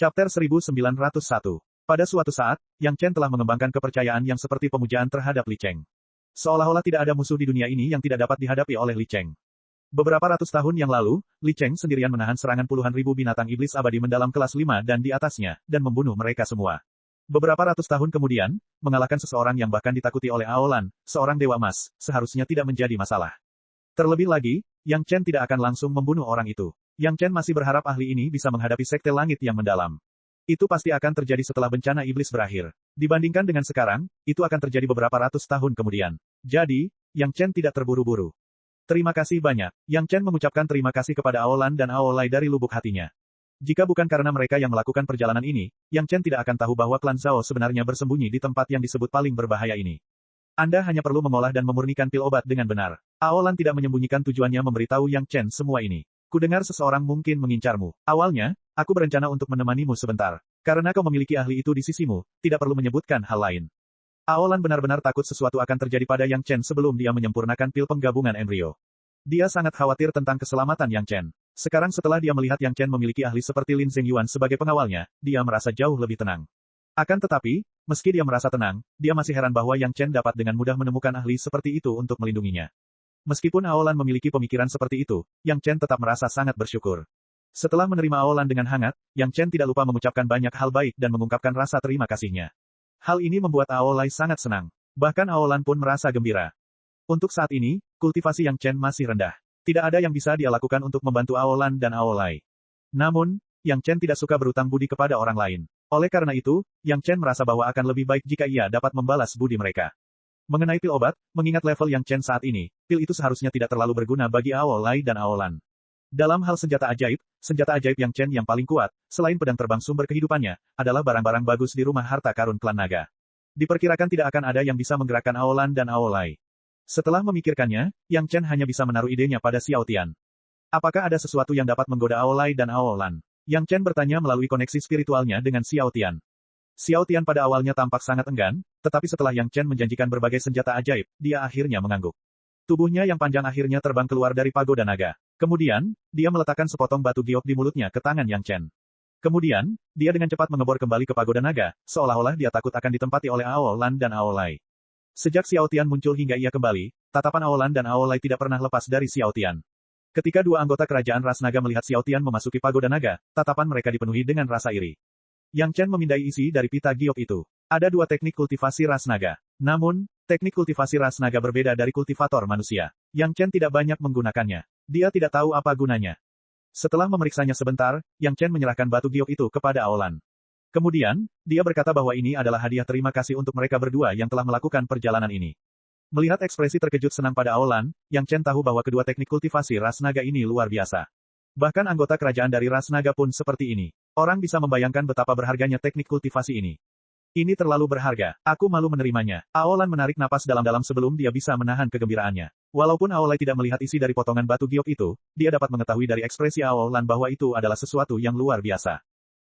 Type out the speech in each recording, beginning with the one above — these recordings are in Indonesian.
Chapter 1901. Pada suatu saat, Yang Chen telah mengembangkan kepercayaan yang seperti pemujaan terhadap Li Cheng. Seolah-olah tidak ada musuh di dunia ini yang tidak dapat dihadapi oleh Li Cheng. Beberapa ratus tahun yang lalu, Li Cheng sendirian menahan serangan puluhan ribu binatang iblis abadi mendalam kelas 5 dan di atasnya, dan membunuh mereka semua. Beberapa ratus tahun kemudian, mengalahkan seseorang yang bahkan ditakuti oleh Aolan, seorang dewa emas, seharusnya tidak menjadi masalah. Terlebih lagi, Yang Chen tidak akan langsung membunuh orang itu. Yang Chen masih berharap ahli ini bisa menghadapi sekte langit yang mendalam. Itu pasti akan terjadi setelah bencana iblis berakhir. Dibandingkan dengan sekarang, itu akan terjadi beberapa ratus tahun kemudian. Jadi, Yang Chen tidak terburu-buru. Terima kasih banyak. Yang Chen mengucapkan terima kasih kepada Aolan dan Aolai dari lubuk hatinya. Jika bukan karena mereka yang melakukan perjalanan ini, Yang Chen tidak akan tahu bahwa klan Zhao sebenarnya bersembunyi di tempat yang disebut paling berbahaya ini. Anda hanya perlu mengolah dan memurnikan pil obat dengan benar. Aolan tidak menyembunyikan tujuannya memberitahu Yang Chen semua ini. Kudengar seseorang mungkin mengincarmu. Awalnya, aku berencana untuk menemanimu sebentar. Karena kau memiliki ahli itu di sisimu, tidak perlu menyebutkan hal lain. Aolan benar-benar takut sesuatu akan terjadi pada Yang Chen sebelum dia menyempurnakan pil penggabungan embrio. Dia sangat khawatir tentang keselamatan Yang Chen. Sekarang setelah dia melihat Yang Chen memiliki ahli seperti Lin Zhengyuan sebagai pengawalnya, dia merasa jauh lebih tenang. Akan tetapi, meski dia merasa tenang, dia masih heran bahwa Yang Chen dapat dengan mudah menemukan ahli seperti itu untuk melindunginya. Meskipun Aolan memiliki pemikiran seperti itu, Yang Chen tetap merasa sangat bersyukur. Setelah menerima Aolan dengan hangat, Yang Chen tidak lupa mengucapkan banyak hal baik dan mengungkapkan rasa terima kasihnya. Hal ini membuat Aolai sangat senang. Bahkan Aolan pun merasa gembira. Untuk saat ini, kultivasi Yang Chen masih rendah. Tidak ada yang bisa dia lakukan untuk membantu Aolan dan Aolai. Namun, Yang Chen tidak suka berutang budi kepada orang lain. Oleh karena itu, Yang Chen merasa bahwa akan lebih baik jika ia dapat membalas budi mereka. Mengenai pil obat, mengingat level Yang Chen saat ini, pil itu seharusnya tidak terlalu berguna bagi Aolai dan Aolan. Dalam hal senjata ajaib Yang Chen yang paling kuat, selain pedang terbang sumber kehidupannya, adalah barang-barang bagus di rumah harta karun klan naga. Diperkirakan tidak akan ada yang bisa menggerakkan Aolan dan Aolai. Setelah memikirkannya, Yang Chen hanya bisa menaruh idenya pada Xiao Tian. Apakah ada sesuatu yang dapat menggoda Aolai dan Aolan? Yang Chen bertanya melalui koneksi spiritualnya dengan Xiao Tian. Xiao Tian pada awalnya tampak sangat enggan, tetapi setelah Yang Chen menjanjikan berbagai senjata ajaib, dia akhirnya mengangguk. Tubuhnya yang panjang akhirnya terbang keluar dari pagoda naga. Kemudian, dia meletakkan sepotong batu giok di mulutnya ke tangan Yang Chen. Kemudian, dia dengan cepat mengebor kembali ke pagoda naga, seolah-olah dia takut akan ditempati oleh Aolan dan Aolai. Sejak Xiao Tian muncul hingga ia kembali, tatapan Aolan dan Aolai tidak pernah lepas dari Xiao Tian. Ketika dua anggota kerajaan ras naga melihat Xiao Tian memasuki pagoda naga, tatapan mereka dipenuhi dengan rasa iri. Yang Chen memindai isi dari pita giok itu. Ada dua teknik kultivasi ras naga. Namun, teknik kultivasi ras naga berbeda dari kultivator manusia. Yang Chen tidak banyak menggunakannya. Dia tidak tahu apa gunanya. Setelah memeriksanya sebentar, Yang Chen menyerahkan batu giok itu kepada Aolan. Kemudian, dia berkata bahwa ini adalah hadiah terima kasih untuk mereka berdua yang telah melakukan perjalanan ini. Melihat ekspresi terkejut senang pada Aolan, Yang Chen tahu bahwa kedua teknik kultivasi ras naga ini luar biasa. Bahkan anggota kerajaan dari ras naga pun seperti ini. Orang bisa membayangkan betapa berharganya teknik kultivasi ini. Ini terlalu berharga. Aku malu menerimanya. Aolan menarik napas dalam-dalam sebelum dia bisa menahan kegembiraannya. Walaupun Aolai tidak melihat isi dari potongan batu giok itu, dia dapat mengetahui dari ekspresi Aolan bahwa itu adalah sesuatu yang luar biasa.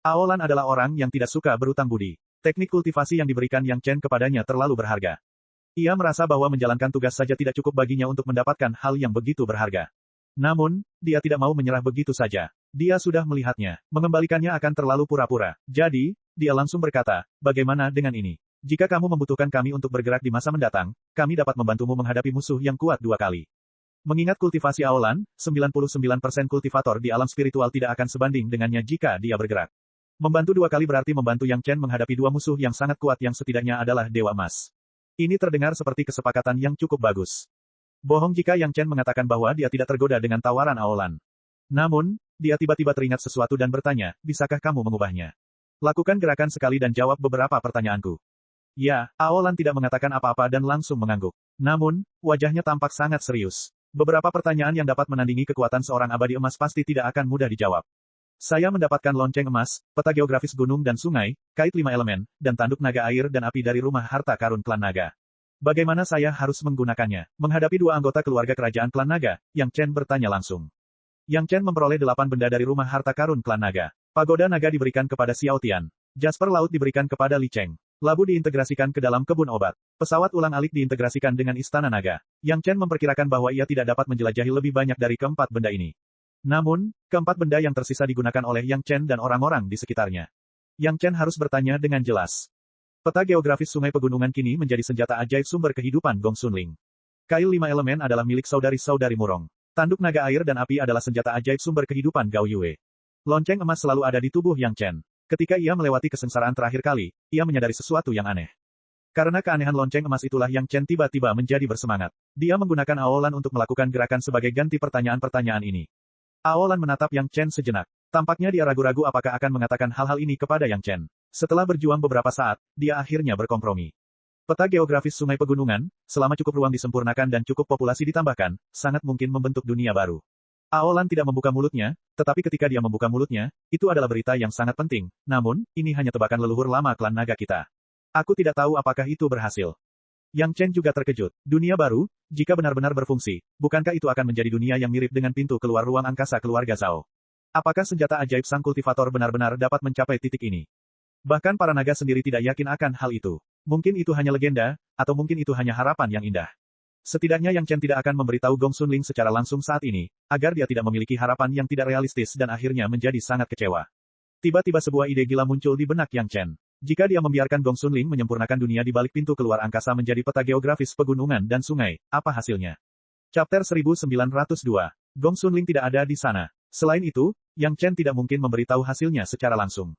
Aolan adalah orang yang tidak suka berutang budi. Teknik kultivasi yang diberikan Yang Chen kepadanya terlalu berharga. Ia merasa bahwa menjalankan tugas saja tidak cukup baginya untuk mendapatkan hal yang begitu berharga. Namun, dia tidak mau menyerah begitu saja. Dia sudah melihatnya. Mengembalikannya akan terlalu pura-pura. Jadi, dia langsung berkata, bagaimana dengan ini? Jika kamu membutuhkan kami untuk bergerak di masa mendatang, kami dapat membantumu menghadapi musuh yang kuat 2 kali. Mengingat kultivasi Aolan, 99% kultivator di alam spiritual tidak akan sebanding dengannya jika dia bergerak. Membantu 2 kali berarti membantu Yang Chen menghadapi 2 musuh yang sangat kuat yang setidaknya adalah Dewa Emas. Ini terdengar seperti kesepakatan yang cukup bagus. Bohong jika Yang Chen mengatakan bahwa dia tidak tergoda dengan tawaran Aolan. Namun, dia tiba-tiba teringat sesuatu dan bertanya, bisakah kamu mengubahnya? Lakukan gerakan sekali dan jawab beberapa pertanyaanku. Ya, Aolan tidak mengatakan apa-apa dan langsung mengangguk. Namun, wajahnya tampak sangat serius. Beberapa pertanyaan yang dapat menandingi kekuatan seorang abadi emas pasti tidak akan mudah dijawab. Saya mendapatkan lonceng emas, peta geografis gunung dan sungai, kait 5 elemen, dan tanduk naga air dan api dari rumah harta karun klan naga. Bagaimana saya harus menggunakannya? Menghadapi 2 anggota keluarga kerajaan klan naga, Yang Chen bertanya langsung. Yang Chen memperoleh 8 benda dari rumah harta karun klan naga. Pagoda naga diberikan kepada Xiao Tian. Jasper laut diberikan kepada Li Cheng. Labu diintegrasikan ke dalam kebun obat. Pesawat ulang-alik diintegrasikan dengan istana naga. Yang Chen memperkirakan bahwa ia tidak dapat menjelajahi lebih banyak dari keempat benda ini. Namun, keempat benda yang tersisa digunakan oleh Yang Chen dan orang-orang di sekitarnya. Yang Chen harus bertanya dengan jelas. Peta geografis sungai pegunungan kini menjadi senjata ajaib sumber kehidupan Gong Sunling. Kail 5 elemen adalah milik saudari-saudari Murong. Tanduk naga air dan api adalah senjata ajaib sumber kehidupan Gao Yue. Lonceng emas selalu ada di tubuh Yang Chen. Ketika ia melewati kesengsaraan terakhir kali, ia menyadari sesuatu yang aneh. Karena keanehan lonceng emas itulah Yang Chen tiba-tiba menjadi bersemangat. Dia menggunakan Aolan untuk melakukan gerakan sebagai ganti pertanyaan-pertanyaan ini. Aolan menatap Yang Chen sejenak. Tampaknya dia ragu-ragu apakah akan mengatakan hal-hal ini kepada Yang Chen. Setelah berjuang beberapa saat, dia akhirnya berkompromi. Peta geografis sungai pegunungan, selama cukup ruang disempurnakan dan cukup populasi ditambahkan, sangat mungkin membentuk dunia baru. Aolan tidak membuka mulutnya, tetapi ketika dia membuka mulutnya, itu adalah berita yang sangat penting. Namun, ini hanya tebakan leluhur lama klan naga kita. Aku tidak tahu apakah itu berhasil. Yang Chen juga terkejut. Dunia baru, jika benar-benar berfungsi, bukankah itu akan menjadi dunia yang mirip dengan pintu keluar ruang angkasa keluarga Zhao? Apakah senjata ajaib sang kultivator benar-benar dapat mencapai titik ini? Bahkan para naga sendiri tidak yakin akan hal itu. Mungkin itu hanya legenda, atau mungkin itu hanya harapan yang indah. Setidaknya Yang Chen tidak akan memberitahu Gong Sunling secara langsung saat ini, agar dia tidak memiliki harapan yang tidak realistis dan akhirnya menjadi sangat kecewa. Tiba-tiba sebuah ide gila muncul di benak Yang Chen. Jika dia membiarkan Gong Sunling menyempurnakan dunia di balik pintu keluar angkasa menjadi peta geografis pegunungan dan sungai, apa hasilnya? Chapter 1902. Gong Sunling tidak ada di sana. Selain itu, Yang Chen tidak mungkin memberitahu hasilnya secara langsung.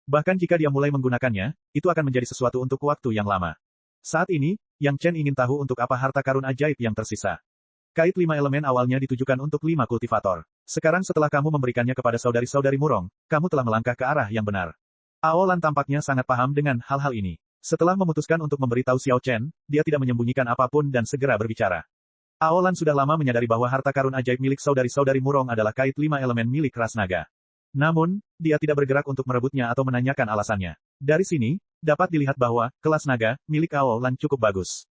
Bahkan jika dia mulai menggunakannya, itu akan menjadi sesuatu untuk waktu yang lama. Saat ini, Yang Chen ingin tahu untuk apa harta karun ajaib yang tersisa. Kait 5 elemen awalnya ditujukan untuk 5 kultivator. Sekarang setelah kamu memberikannya kepada saudari-saudari Murong, kamu telah melangkah ke arah yang benar. Aolan tampaknya sangat paham dengan hal-hal ini. Setelah memutuskan untuk memberitahu Xiao Chen, dia tidak menyembunyikan apapun dan segera berbicara. Aolan sudah lama menyadari bahwa harta karun ajaib milik saudari-saudari Murong adalah kait 5 elemen milik ras naga. Namun, dia tidak bergerak untuk merebutnya atau menanyakan alasannya. Dari sini, dapat dilihat bahwa, kelas naga, milik Aolan cukup bagus.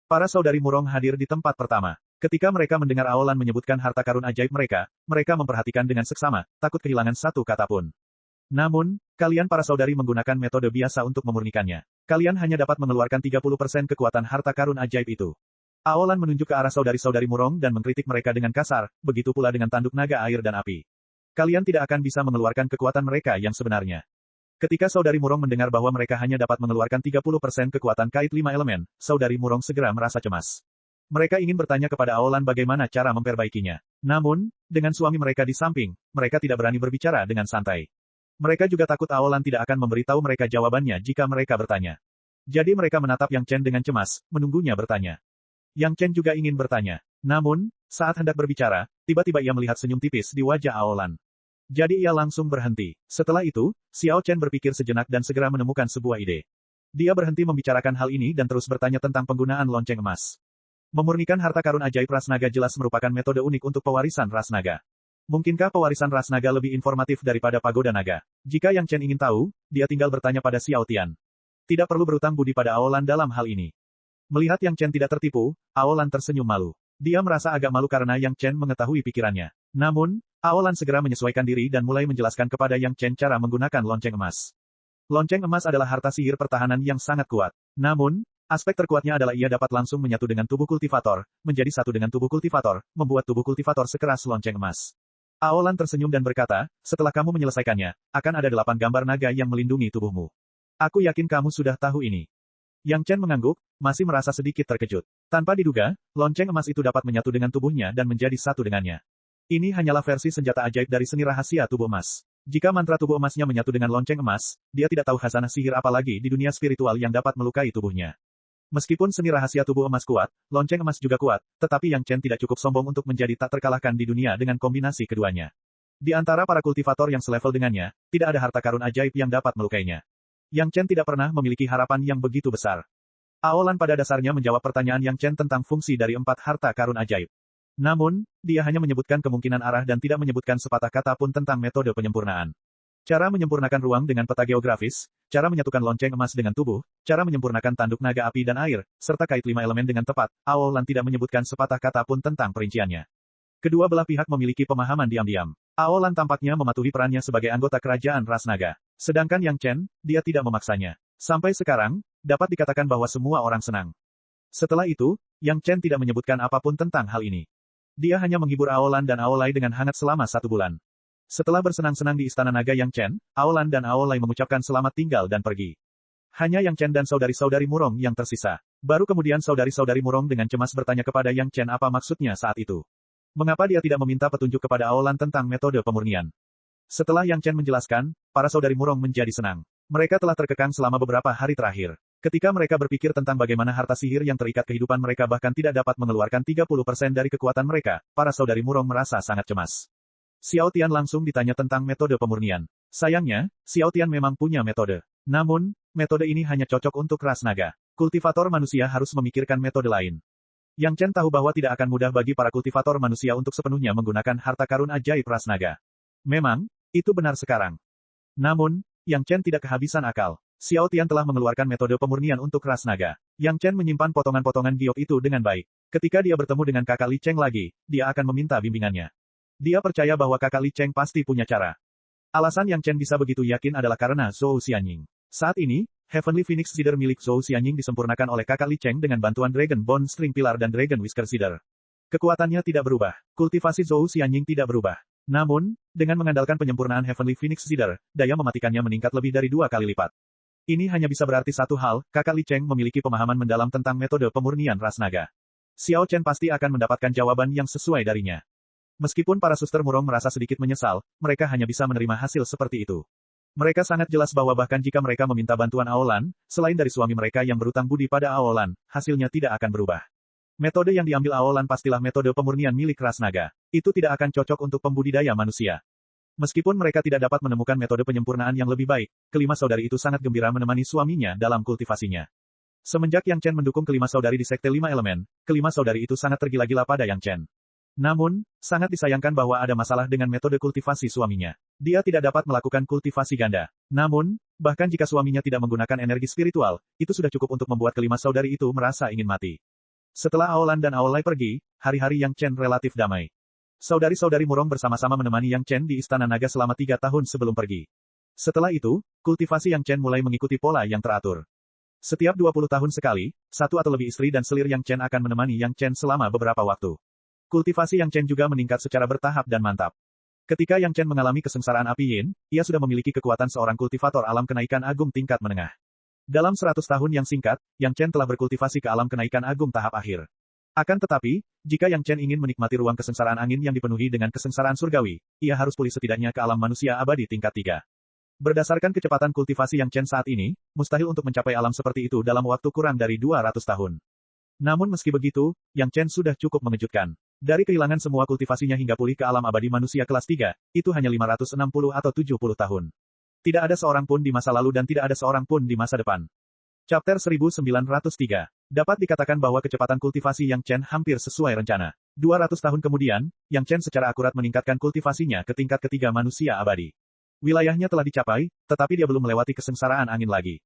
Para saudari Murong hadir di tempat pertama. Ketika mereka mendengar Aolan menyebutkan harta karun ajaib mereka memperhatikan dengan seksama, takut kehilangan satu kata pun. Namun, kalian para saudari menggunakan metode biasa untuk memurnikannya. Kalian hanya dapat mengeluarkan 30% kekuatan harta karun ajaib itu. Aolan menunjuk ke arah saudari-saudari Murong dan mengkritik mereka dengan kasar, begitu pula dengan tanduk naga air dan api. Kalian tidak akan bisa mengeluarkan kekuatan mereka yang sebenarnya. Ketika saudari Murong mendengar bahwa mereka hanya dapat mengeluarkan 30% kekuatan kait 5 elemen, saudari Murong segera merasa cemas. Mereka ingin bertanya kepada Aolan bagaimana cara memperbaikinya. Namun, dengan suami mereka di samping, mereka tidak berani berbicara dengan santai. Mereka juga takut Aolan tidak akan memberitahu mereka jawabannya jika mereka bertanya. Jadi mereka menatap Yang Chen dengan cemas, menunggunya bertanya. Yang Chen juga ingin bertanya. Namun, saat hendak berbicara, tiba-tiba ia melihat senyum tipis di wajah Aolan. Jadi ia langsung berhenti. Setelah itu, Xiao Chen berpikir sejenak dan segera menemukan sebuah ide. Dia berhenti membicarakan hal ini dan terus bertanya tentang penggunaan lonceng emas. Memurnikan harta karun ajaib ras naga jelas merupakan metode unik untuk pewarisan ras naga. Mungkinkah pewarisan ras naga lebih informatif daripada pagoda naga? Jika Yang Chen ingin tahu, dia tinggal bertanya pada Xiao Tian. Tidak perlu berutang budi pada Aolan dalam hal ini. Melihat Yang Chen tidak tertipu, Aolan tersenyum malu. Dia merasa agak malu karena Yang Chen mengetahui pikirannya. Namun, Aolan segera menyesuaikan diri dan mulai menjelaskan kepada Yang Chen cara menggunakan lonceng emas. Lonceng emas adalah harta sihir pertahanan yang sangat kuat. Namun, aspek terkuatnya adalah ia dapat langsung menyatu dengan tubuh kultivator, menjadi satu dengan tubuh kultivator, membuat tubuh kultivator sekeras lonceng emas. Aolan tersenyum dan berkata, setelah kamu menyelesaikannya, akan ada 8 gambar naga yang melindungi tubuhmu. Aku yakin kamu sudah tahu ini. Yang Chen mengangguk, masih merasa sedikit terkejut. Tanpa diduga, lonceng emas itu dapat menyatu dengan tubuhnya dan menjadi satu dengannya. Ini hanyalah versi senjata ajaib dari seni rahasia tubuh emas. Jika mantra tubuh emasnya menyatu dengan lonceng emas, dia tidak tahu khazanah sihir apa lagi di dunia spiritual yang dapat melukai tubuhnya. Meskipun seni rahasia tubuh emas kuat, lonceng emas juga kuat, tetapi Yang Chen tidak cukup sombong untuk menjadi tak terkalahkan di dunia dengan kombinasi keduanya. Di antara para kultivator yang selevel dengannya, tidak ada harta karun ajaib yang dapat melukainya. Yang Chen tidak pernah memiliki harapan yang begitu besar. Aolan pada dasarnya menjawab pertanyaan Yang Chen tentang fungsi dari 4 harta karun ajaib. Namun, dia hanya menyebutkan kemungkinan arah dan tidak menyebutkan sepatah kata pun tentang metode penyempurnaan. Cara menyempurnakan ruang dengan peta geografis, cara menyatukan lonceng emas dengan tubuh, cara menyempurnakan tanduk naga api dan air, serta kait 5 elemen dengan tepat, Aolan tidak menyebutkan sepatah kata pun tentang perinciannya. Kedua belah pihak memiliki pemahaman diam-diam. Aolan tampaknya mematuhi perannya sebagai anggota kerajaan ras naga. Sedangkan Yang Chen, dia tidak memaksanya. Sampai sekarang, dapat dikatakan bahwa semua orang senang. Setelah itu, Yang Chen tidak menyebutkan apapun tentang hal ini. Dia hanya menghibur Aolan dan Aolai dengan hangat selama 1 bulan. Setelah bersenang-senang di Istana Naga Yang Chen, Aolan dan Aolai mengucapkan selamat tinggal dan pergi. Hanya Yang Chen dan saudari-saudari Murong yang tersisa. Baru kemudian saudari-saudari Murong dengan cemas bertanya kepada Yang Chen apa maksudnya saat itu. Mengapa dia tidak meminta petunjuk kepada Aolan tentang metode pemurnian? Setelah Yang Chen menjelaskan, para saudari Murong menjadi senang. Mereka telah terkekang selama beberapa hari terakhir. Ketika mereka berpikir tentang bagaimana harta sihir yang terikat kehidupan mereka bahkan tidak dapat mengeluarkan 30% dari kekuatan mereka, para saudari Murong merasa sangat cemas. Xiao Tian langsung ditanya tentang metode pemurnian. Sayangnya, Xiao Tian memang punya metode. Namun, metode ini hanya cocok untuk ras naga. Kultivator manusia harus memikirkan metode lain. Yang Chen tahu bahwa tidak akan mudah bagi para kultivator manusia untuk sepenuhnya menggunakan harta karun ajaib ras naga. Memang, itu benar sekarang. Namun, Yang Chen tidak kehabisan akal. Xiao Tian telah mengeluarkan metode pemurnian untuk ras naga. Yang Chen menyimpan potongan-potongan giok itu dengan baik. Ketika dia bertemu dengan kakak Li Cheng lagi, dia akan meminta bimbingannya. Dia percaya bahwa kakak Li Cheng pasti punya cara. Alasan Yang Chen bisa begitu yakin adalah karena Zhou Xianying. Saat ini, Heavenly Phoenix Seeder milik Zhou Xianying disempurnakan oleh kakak Li Cheng dengan bantuan Dragon Bone String Pillar dan Dragon Whisker Seeder. Kekuatannya tidak berubah. Kultivasi Zhou Xianying tidak berubah. Namun, dengan mengandalkan penyempurnaan Heavenly Phoenix Seeder, daya mematikannya meningkat lebih dari 2 kali lipat. Ini hanya bisa berarti satu hal, kakak Li Cheng memiliki pemahaman mendalam tentang metode pemurnian ras naga. Xiao Chen pasti akan mendapatkan jawaban yang sesuai darinya. Meskipun para suster Murong merasa sedikit menyesal, mereka hanya bisa menerima hasil seperti itu. Mereka sangat jelas bahwa bahkan jika mereka meminta bantuan Aolan, selain dari suami mereka yang berutang budi pada Aolan, hasilnya tidak akan berubah. Metode yang diambil Aolan pastilah metode pemurnian milik ras naga. Itu tidak akan cocok untuk pembudidaya manusia. Meskipun mereka tidak dapat menemukan metode penyempurnaan yang lebih baik, kelima saudari itu sangat gembira menemani suaminya dalam kultivasinya. Semenjak Yang Chen mendukung kelima saudari di Sekte 5 Elemen, kelima saudari itu sangat tergila-gila pada Yang Chen. Namun, sangat disayangkan bahwa ada masalah dengan metode kultivasi suaminya. Dia tidak dapat melakukan kultivasi ganda. Namun, bahkan jika suaminya tidak menggunakan energi spiritual, itu sudah cukup untuk membuat kelima saudari itu merasa ingin mati. Setelah Aolan dan Aolai pergi, hari-hari Yang Chen relatif damai. Saudari-saudari Murong bersama-sama menemani Yang Chen di Istana Naga selama 3 tahun sebelum pergi. Setelah itu, kultivasi Yang Chen mulai mengikuti pola yang teratur. Setiap 20 tahun sekali, satu atau lebih istri dan selir Yang Chen akan menemani Yang Chen selama beberapa waktu. Kultivasi Yang Chen juga meningkat secara bertahap dan mantap. Ketika Yang Chen mengalami kesengsaraan api yin, ia sudah memiliki kekuatan seorang kultivator alam kenaikan agung tingkat menengah. Dalam 100 tahun yang singkat, Yang Chen telah berkultivasi ke alam kenaikan agung tahap akhir. Akan tetapi, jika Yang Chen ingin menikmati ruang kesengsaraan angin yang dipenuhi dengan kesengsaraan surgawi, ia harus pulih setidaknya ke alam manusia abadi tingkat 3. Berdasarkan kecepatan kultivasi Yang Chen saat ini, mustahil untuk mencapai alam seperti itu dalam waktu kurang dari 200 tahun. Namun meski begitu, Yang Chen sudah cukup mengejutkan. Dari kehilangan semua kultivasinya hingga pulih ke alam abadi manusia kelas 3, itu hanya 560 atau 70 tahun. Tidak ada seorang pun di masa lalu dan tidak ada seorang pun di masa depan. Chapter 1903. Dapat dikatakan bahwa kecepatan kultivasi Yang Chen hampir sesuai rencana. 200 tahun kemudian, Yang Chen secara akurat meningkatkan kultivasinya ke tingkat ketiga manusia abadi. Wilayahnya telah dicapai, tetapi dia belum melewati kesengsaraan angin lagi.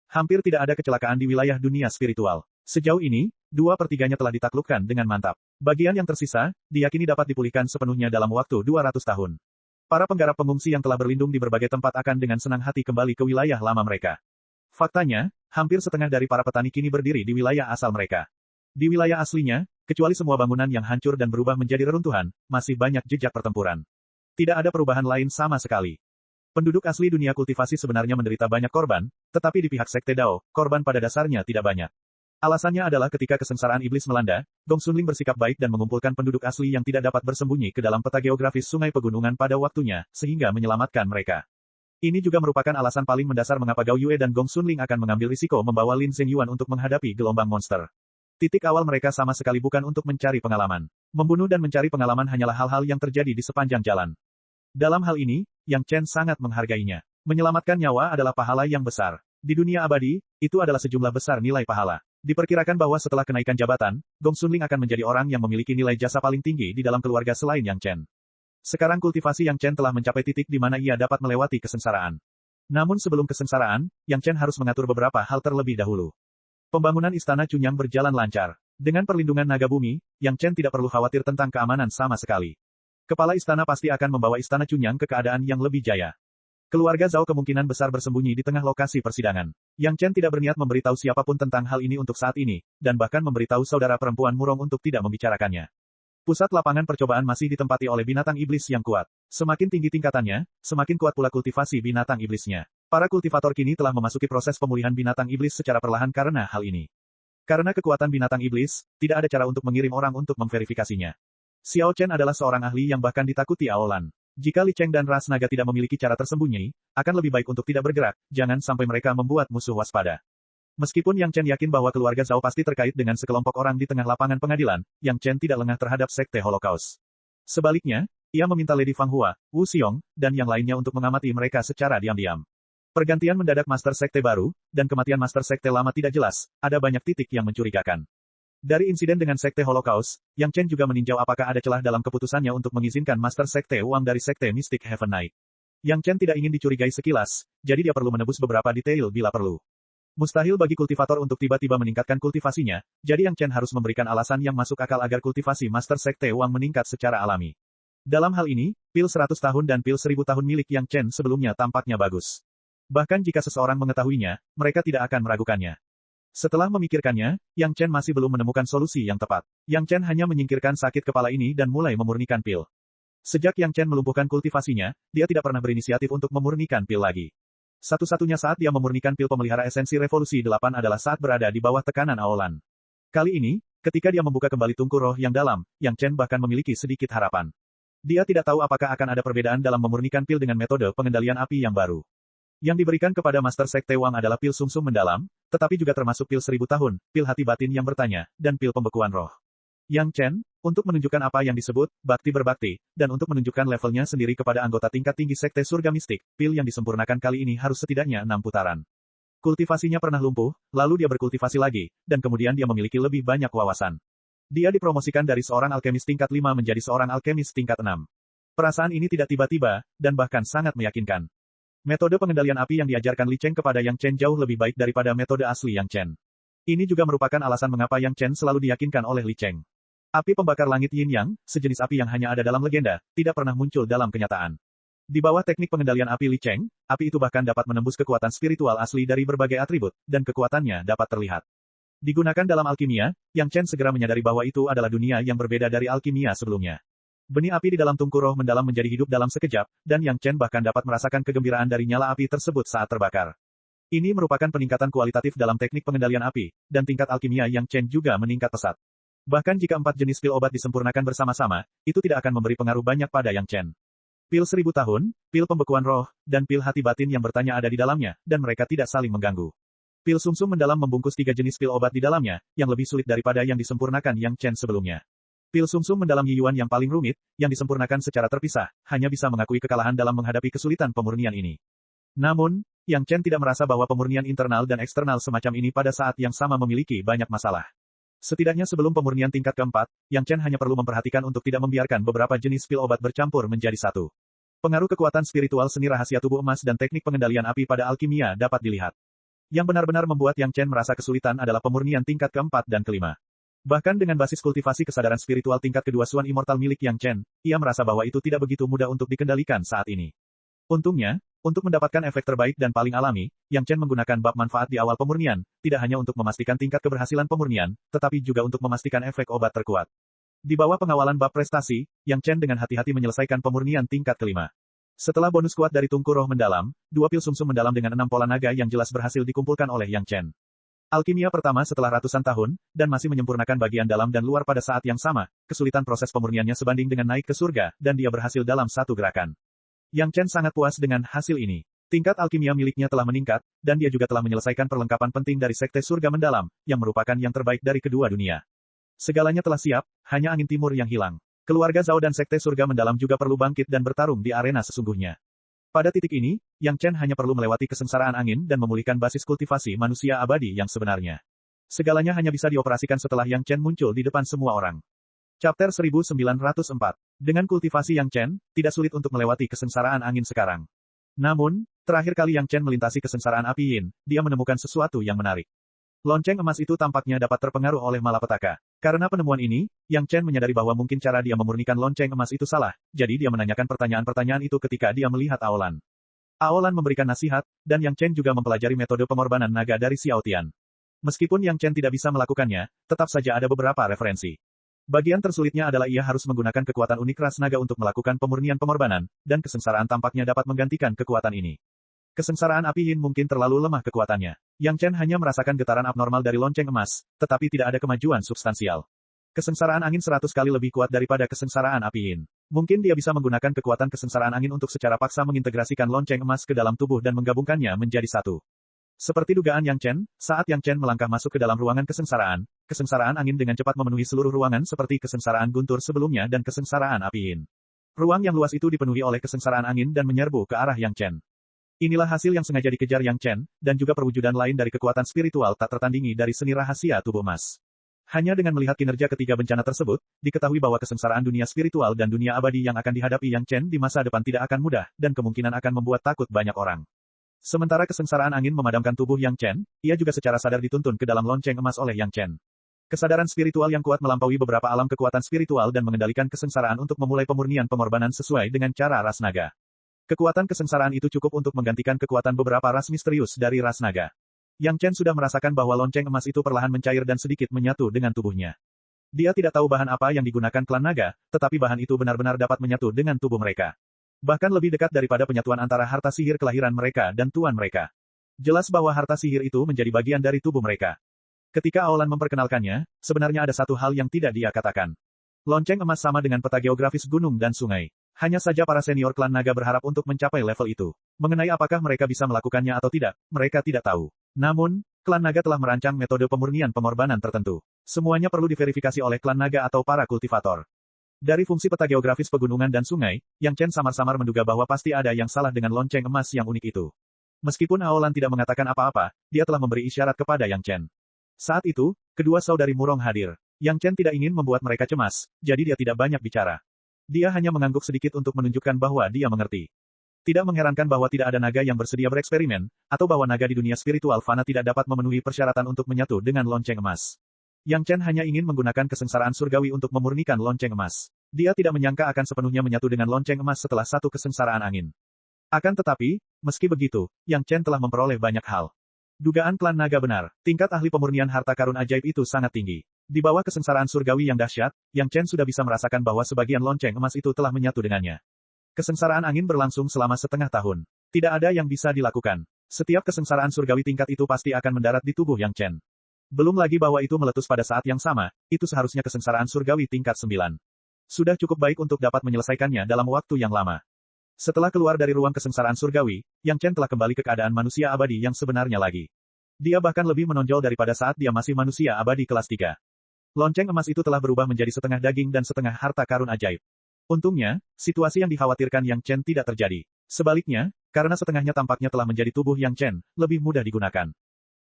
Hampir tidak ada kecelakaan di wilayah dunia spiritual. Sejauh ini, 2/3-nya telah ditaklukkan dengan mantap. Bagian yang tersisa, diyakini dapat dipulihkan sepenuhnya dalam waktu 200 tahun. Para penggarap pengungsi yang telah berlindung di berbagai tempat akan dengan senang hati kembali ke wilayah lama mereka. Faktanya, hampir setengah dari para petani kini berdiri di wilayah asal mereka. Di wilayah aslinya, kecuali semua bangunan yang hancur dan berubah menjadi reruntuhan, masih banyak jejak pertempuran. Tidak ada perubahan lain sama sekali. Penduduk asli dunia kultivasi sebenarnya menderita banyak korban, tetapi di pihak Sekte Dao, korban pada dasarnya tidak banyak. Alasannya adalah ketika kesengsaraan iblis melanda, Gong Sunling bersikap baik dan mengumpulkan penduduk asli yang tidak dapat bersembunyi ke dalam peta geografis sungai pegunungan pada waktunya, sehingga menyelamatkan mereka. Ini juga merupakan alasan paling mendasar mengapa Gao Yue dan Gong Sunling akan mengambil risiko membawa Lin Zhengyuan untuk menghadapi gelombang monster. Titik awal mereka sama sekali bukan untuk mencari pengalaman. Membunuh dan mencari pengalaman hanyalah hal-hal yang terjadi di sepanjang jalan. Dalam hal ini, Yang Chen sangat menghargainya. Menyelamatkan nyawa adalah pahala yang besar. Di dunia abadi, itu adalah sejumlah besar nilai pahala. Diperkirakan bahwa setelah kenaikan jabatan, Gong Sunling akan menjadi orang yang memiliki nilai jasa paling tinggi di dalam keluarga selain Yang Chen. Sekarang kultivasi Yang Chen telah mencapai titik di mana ia dapat melewati kesengsaraan. Namun sebelum kesengsaraan, Yang Chen harus mengatur beberapa hal terlebih dahulu. Pembangunan Istana Cunyang berjalan lancar. Dengan perlindungan naga bumi, Yang Chen tidak perlu khawatir tentang keamanan sama sekali. Kepala istana pasti akan membawa Istana Cunyang ke keadaan yang lebih jaya. Keluarga Zhao kemungkinan besar bersembunyi di tengah lokasi persidangan. Yang Chen tidak berniat memberitahu siapapun tentang hal ini untuk saat ini, dan bahkan memberitahu saudara perempuan Murong untuk tidak membicarakannya. Pusat lapangan percobaan masih ditempati oleh binatang iblis yang kuat. Semakin tinggi tingkatannya, semakin kuat pula kultivasi binatang iblisnya. Para kultivator kini telah memasuki proses pemulihan binatang iblis secara perlahan karena hal ini. Karena kekuatan binatang iblis, tidak ada cara untuk mengirim orang untuk memverifikasinya. Xiao Chen adalah seorang ahli yang bahkan ditakuti Aolan. Jika Li Cheng dan ras naga tidak memiliki cara tersembunyi, akan lebih baik untuk tidak bergerak, jangan sampai mereka membuat musuh waspada. Meskipun Yang Chen yakin bahwa keluarga Zhao pasti terkait dengan sekelompok orang di tengah lapangan pengadilan, Yang Chen tidak lengah terhadap sekte Holocaust. Sebaliknya, ia meminta Lady Fang Hua, Wu Xiong, dan yang lainnya untuk mengamati mereka secara diam-diam. Pergantian mendadak Master Sekte baru, dan kematian Master Sekte lama tidak jelas, ada banyak titik yang mencurigakan. Dari insiden dengan Sekte Holocaust, Yang Chen juga meninjau apakah ada celah dalam keputusannya untuk mengizinkan Master Sekte Wang dari Sekte Mystic Heaven Knight. Yang Chen tidak ingin dicurigai sekilas, jadi dia perlu menebus beberapa detail bila perlu. Mustahil bagi kultivator untuk tiba-tiba meningkatkan kultivasinya, jadi Yang Chen harus memberikan alasan yang masuk akal agar kultivasi Master Sekte Wang meningkat secara alami. Dalam hal ini, pil 100 tahun dan pil 1000 tahun milik Yang Chen sebelumnya tampaknya bagus. Bahkan jika seseorang mengetahuinya, mereka tidak akan meragukannya. Setelah memikirkannya, Yang Chen masih belum menemukan solusi yang tepat. Yang Chen hanya menyingkirkan sakit kepala ini dan mulai memurnikan pil. Sejak Yang Chen melumpuhkan kultivasinya, dia tidak pernah berinisiatif untuk memurnikan pil lagi. Satu-satunya saat dia memurnikan pil pemelihara esensi revolusi 8 adalah saat berada di bawah tekanan Aolan. Kali ini, ketika dia membuka kembali tungku roh yang dalam, Yang Chen bahkan memiliki sedikit harapan. Dia tidak tahu apakah akan ada perbedaan dalam memurnikan pil dengan metode pengendalian api yang baru. Yang diberikan kepada Master Sekte Wang adalah pil sumsum mendalam, tetapi juga termasuk pil 1000 tahun, pil hati batin yang bertanya, dan pil pembekuan roh. Yang Chen, untuk menunjukkan apa yang disebut bakti berbakti, dan untuk menunjukkan levelnya sendiri kepada anggota tingkat tinggi Sekte Surga Mistik, pil yang disempurnakan kali ini harus setidaknya 6 putaran. Kultivasinya pernah lumpuh, lalu dia berkultivasi lagi, dan kemudian dia memiliki lebih banyak wawasan. Dia dipromosikan dari seorang alkemis tingkat 5 menjadi seorang alkemis tingkat 6. Perasaan ini tidak tiba-tiba, dan bahkan sangat meyakinkan. Metode pengendalian api yang diajarkan Li Cheng kepada Yang Chen jauh lebih baik daripada metode asli Yang Chen. Ini juga merupakan alasan mengapa Yang Chen selalu diyakinkan oleh Li Cheng. Api pembakar langit Yin Yang, sejenis api yang hanya ada dalam legenda, tidak pernah muncul dalam kenyataan. Di bawah teknik pengendalian api Li Cheng, api itu bahkan dapat menembus kekuatan spiritual asli dari berbagai atribut, dan kekuatannya dapat terlihat. Digunakan dalam alkimia, Yang Chen segera menyadari bahwa itu adalah dunia yang berbeda dari alkimia sebelumnya. Benih api di dalam tungku roh mendalam menjadi hidup dalam sekejap, dan Yang Chen bahkan dapat merasakan kegembiraan dari nyala api tersebut saat terbakar. Ini merupakan peningkatan kualitatif dalam teknik pengendalian api, dan tingkat alkimia Yang Chen juga meningkat pesat. Bahkan jika 4 jenis pil obat disempurnakan bersama-sama, itu tidak akan memberi pengaruh banyak pada Yang Chen. Pil 1000 tahun, pil pembekuan roh, dan pil hati batin yang bertanya ada di dalamnya, dan mereka tidak saling mengganggu. Pil sumsum mendalam membungkus 3 jenis pil obat di dalamnya, yang lebih sulit daripada yang disempurnakan Yang Chen sebelumnya. Pil sumsum mendalam Yiyuan yang paling rumit, yang disempurnakan secara terpisah, hanya bisa mengakui kekalahan dalam menghadapi kesulitan pemurnian ini. Namun, Yang Chen tidak merasa bahwa pemurnian internal dan eksternal semacam ini pada saat yang sama memiliki banyak masalah. Setidaknya sebelum pemurnian tingkat keempat, Yang Chen hanya perlu memperhatikan untuk tidak membiarkan beberapa jenis pil obat bercampur menjadi satu. Pengaruh kekuatan spiritual seni rahasia tubuh emas dan teknik pengendalian api pada alkimia dapat dilihat. Yang benar-benar membuat Yang Chen merasa kesulitan adalah pemurnian tingkat keempat dan kelima. Bahkan dengan basis kultivasi kesadaran spiritual tingkat kedua Suan Immortal milik Yang Chen, ia merasa bahwa itu tidak begitu mudah untuk dikendalikan saat ini. Untungnya, untuk mendapatkan efek terbaik dan paling alami, Yang Chen menggunakan bab manfaat di awal pemurnian, tidak hanya untuk memastikan tingkat keberhasilan pemurnian, tetapi juga untuk memastikan efek obat terkuat. Di bawah pengawalan bab prestasi, Yang Chen dengan hati-hati menyelesaikan pemurnian tingkat kelima. Setelah bonus kuat dari tungku roh mendalam, 2 pil sumsum mendalam dengan 6 pola naga yang jelas berhasil dikumpulkan oleh Yang Chen. Alkimia pertama setelah ratusan tahun, dan masih menyempurnakan bagian dalam dan luar pada saat yang sama, kesulitan proses pemurniannya sebanding dengan naik ke surga, dan dia berhasil dalam satu gerakan. Yang Chen sangat puas dengan hasil ini. Tingkat alkimia miliknya telah meningkat, dan dia juga telah menyelesaikan perlengkapan penting dari Sekte Surga Mendalam, yang merupakan yang terbaik dari kedua dunia. Segalanya telah siap, hanya angin timur yang hilang. Keluarga Zhao dan Sekte Surga Mendalam juga perlu bangkit dan bertarung di arena sesungguhnya. Pada titik ini, Yang Chen hanya perlu melewati kesengsaraan angin dan memulihkan basis kultivasi manusia abadi yang sebenarnya. Segalanya hanya bisa dioperasikan setelah Yang Chen muncul di depan semua orang. Chapter 1904. Dengan kultivasi Yang Chen, tidak sulit untuk melewati kesengsaraan angin sekarang. Namun, terakhir kali Yang Chen melintasi kesengsaraan api Yin, dia menemukan sesuatu yang menarik. Lonceng emas itu tampaknya dapat terpengaruh oleh malapetaka. Karena penemuan ini, Yang Chen menyadari bahwa mungkin cara dia memurnikan lonceng emas itu salah, jadi dia menanyakan pertanyaan-pertanyaan itu ketika dia melihat Aolan. Aolan memberikan nasihat, dan Yang Chen juga mempelajari metode pengorbanan naga dari Xiao Tian. Meskipun Yang Chen tidak bisa melakukannya, tetap saja ada beberapa referensi. Bagian tersulitnya adalah ia harus menggunakan kekuatan unik ras naga untuk melakukan pemurnian pengorbanan, dan kesengsaraan tampaknya dapat menggantikan kekuatan ini. Kesengsaraan api yin mungkin terlalu lemah kekuatannya. Yang Chen hanya merasakan getaran abnormal dari lonceng emas, tetapi tidak ada kemajuan substansial. Kesengsaraan angin 100 kali lebih kuat daripada kesengsaraan api yin. Mungkin dia bisa menggunakan kekuatan kesengsaraan angin untuk secara paksa mengintegrasikan lonceng emas ke dalam tubuh dan menggabungkannya menjadi satu. Seperti dugaan Yang Chen, saat Yang Chen melangkah masuk ke dalam ruangan kesengsaraan angin dengan cepat memenuhi seluruh ruangan seperti kesengsaraan guntur sebelumnya dan kesengsaraan api yin. Ruang yang luas itu dipenuhi oleh kesengsaraan angin dan menyerbu ke arah Yang Chen. Inilah hasil yang sengaja dikejar Yang Chen, dan juga perwujudan lain dari kekuatan spiritual tak tertandingi dari seni rahasia tubuh emas. Hanya dengan melihat kinerja ketiga bencana tersebut, diketahui bahwa kesengsaraan dunia spiritual dan dunia abadi yang akan dihadapi Yang Chen di masa depan tidak akan mudah, dan kemungkinan akan membuat takut banyak orang. Sementara kesengsaraan angin memadamkan tubuh Yang Chen, ia juga secara sadar dituntun ke dalam lonceng emas oleh Yang Chen. Kesadaran spiritual yang kuat melampaui beberapa alam kekuatan spiritual dan mengendalikan kesengsaraan untuk memulai pemurnian pengorbanan sesuai dengan cara ras naga. Kekuatan kesengsaraan itu cukup untuk menggantikan kekuatan beberapa ras misterius dari ras naga. Yang Chen sudah merasakan bahwa lonceng emas itu perlahan mencair dan sedikit menyatu dengan tubuhnya. Dia tidak tahu bahan apa yang digunakan klan naga, tetapi bahan itu benar-benar dapat menyatu dengan tubuh mereka. Bahkan lebih dekat daripada penyatuan antara harta sihir kelahiran mereka dan tuan mereka. Jelas bahwa harta sihir itu menjadi bagian dari tubuh mereka. Ketika Aolan memperkenalkannya, sebenarnya ada satu hal yang tidak dia katakan. Lonceng emas sama dengan peta geografis gunung dan sungai. Hanya saja para senior klan naga berharap untuk mencapai level itu. Mengenai apakah mereka bisa melakukannya atau tidak, mereka tidak tahu. Namun, klan naga telah merancang metode pemurnian pengorbanan tertentu. Semuanya perlu diverifikasi oleh klan naga atau para kultivator. Dari fungsi peta geografis pegunungan dan sungai, Yang Chen samar-samar menduga bahwa pasti ada yang salah dengan lonceng emas yang unik itu. Meskipun Aolan tidak mengatakan apa-apa, dia telah memberi isyarat kepada Yang Chen. Saat itu, kedua saudari Murong hadir. Yang Chen tidak ingin membuat mereka cemas, jadi dia tidak banyak bicara. Dia hanya mengangguk sedikit untuk menunjukkan bahwa dia mengerti. Tidak mengherankan bahwa tidak ada naga yang bersedia bereksperimen, atau bahwa naga di dunia spiritual fana tidak dapat memenuhi persyaratan untuk menyatu dengan lonceng emas. Yang Chen hanya ingin menggunakan kesengsaraan surgawi untuk memurnikan lonceng emas. Dia tidak menyangka akan sepenuhnya menyatu dengan lonceng emas setelah satu kesengsaraan angin. Akan tetapi, meski begitu, Yang Chen telah memperoleh banyak hal. Dugaan klan naga benar, tingkat ahli pemurnian harta karun ajaib itu sangat tinggi. Di bawah kesengsaraan surgawi yang dahsyat, Yang Chen sudah bisa merasakan bahwa sebagian lonceng emas itu telah menyatu dengannya. Kesengsaraan angin berlangsung selama setengah tahun. Tidak ada yang bisa dilakukan. Setiap kesengsaraan surgawi tingkat itu pasti akan mendarat di tubuh Yang Chen. Belum lagi bahwa itu meletus pada saat yang sama, itu seharusnya kesengsaraan surgawi tingkat 9. Sudah cukup baik untuk dapat menyelesaikannya dalam waktu yang lama. Setelah keluar dari ruang kesengsaraan surgawi, Yang Chen telah kembali ke keadaan manusia abadi yang sebenarnya lagi. Dia bahkan lebih menonjol daripada saat dia masih manusia abadi kelas 3. Lonceng emas itu telah berubah menjadi setengah daging dan setengah harta karun ajaib. Untungnya, situasi yang dikhawatirkan Yang Chen tidak terjadi. Sebaliknya, karena setengahnya tampaknya telah menjadi tubuh Yang Chen, lebih mudah digunakan.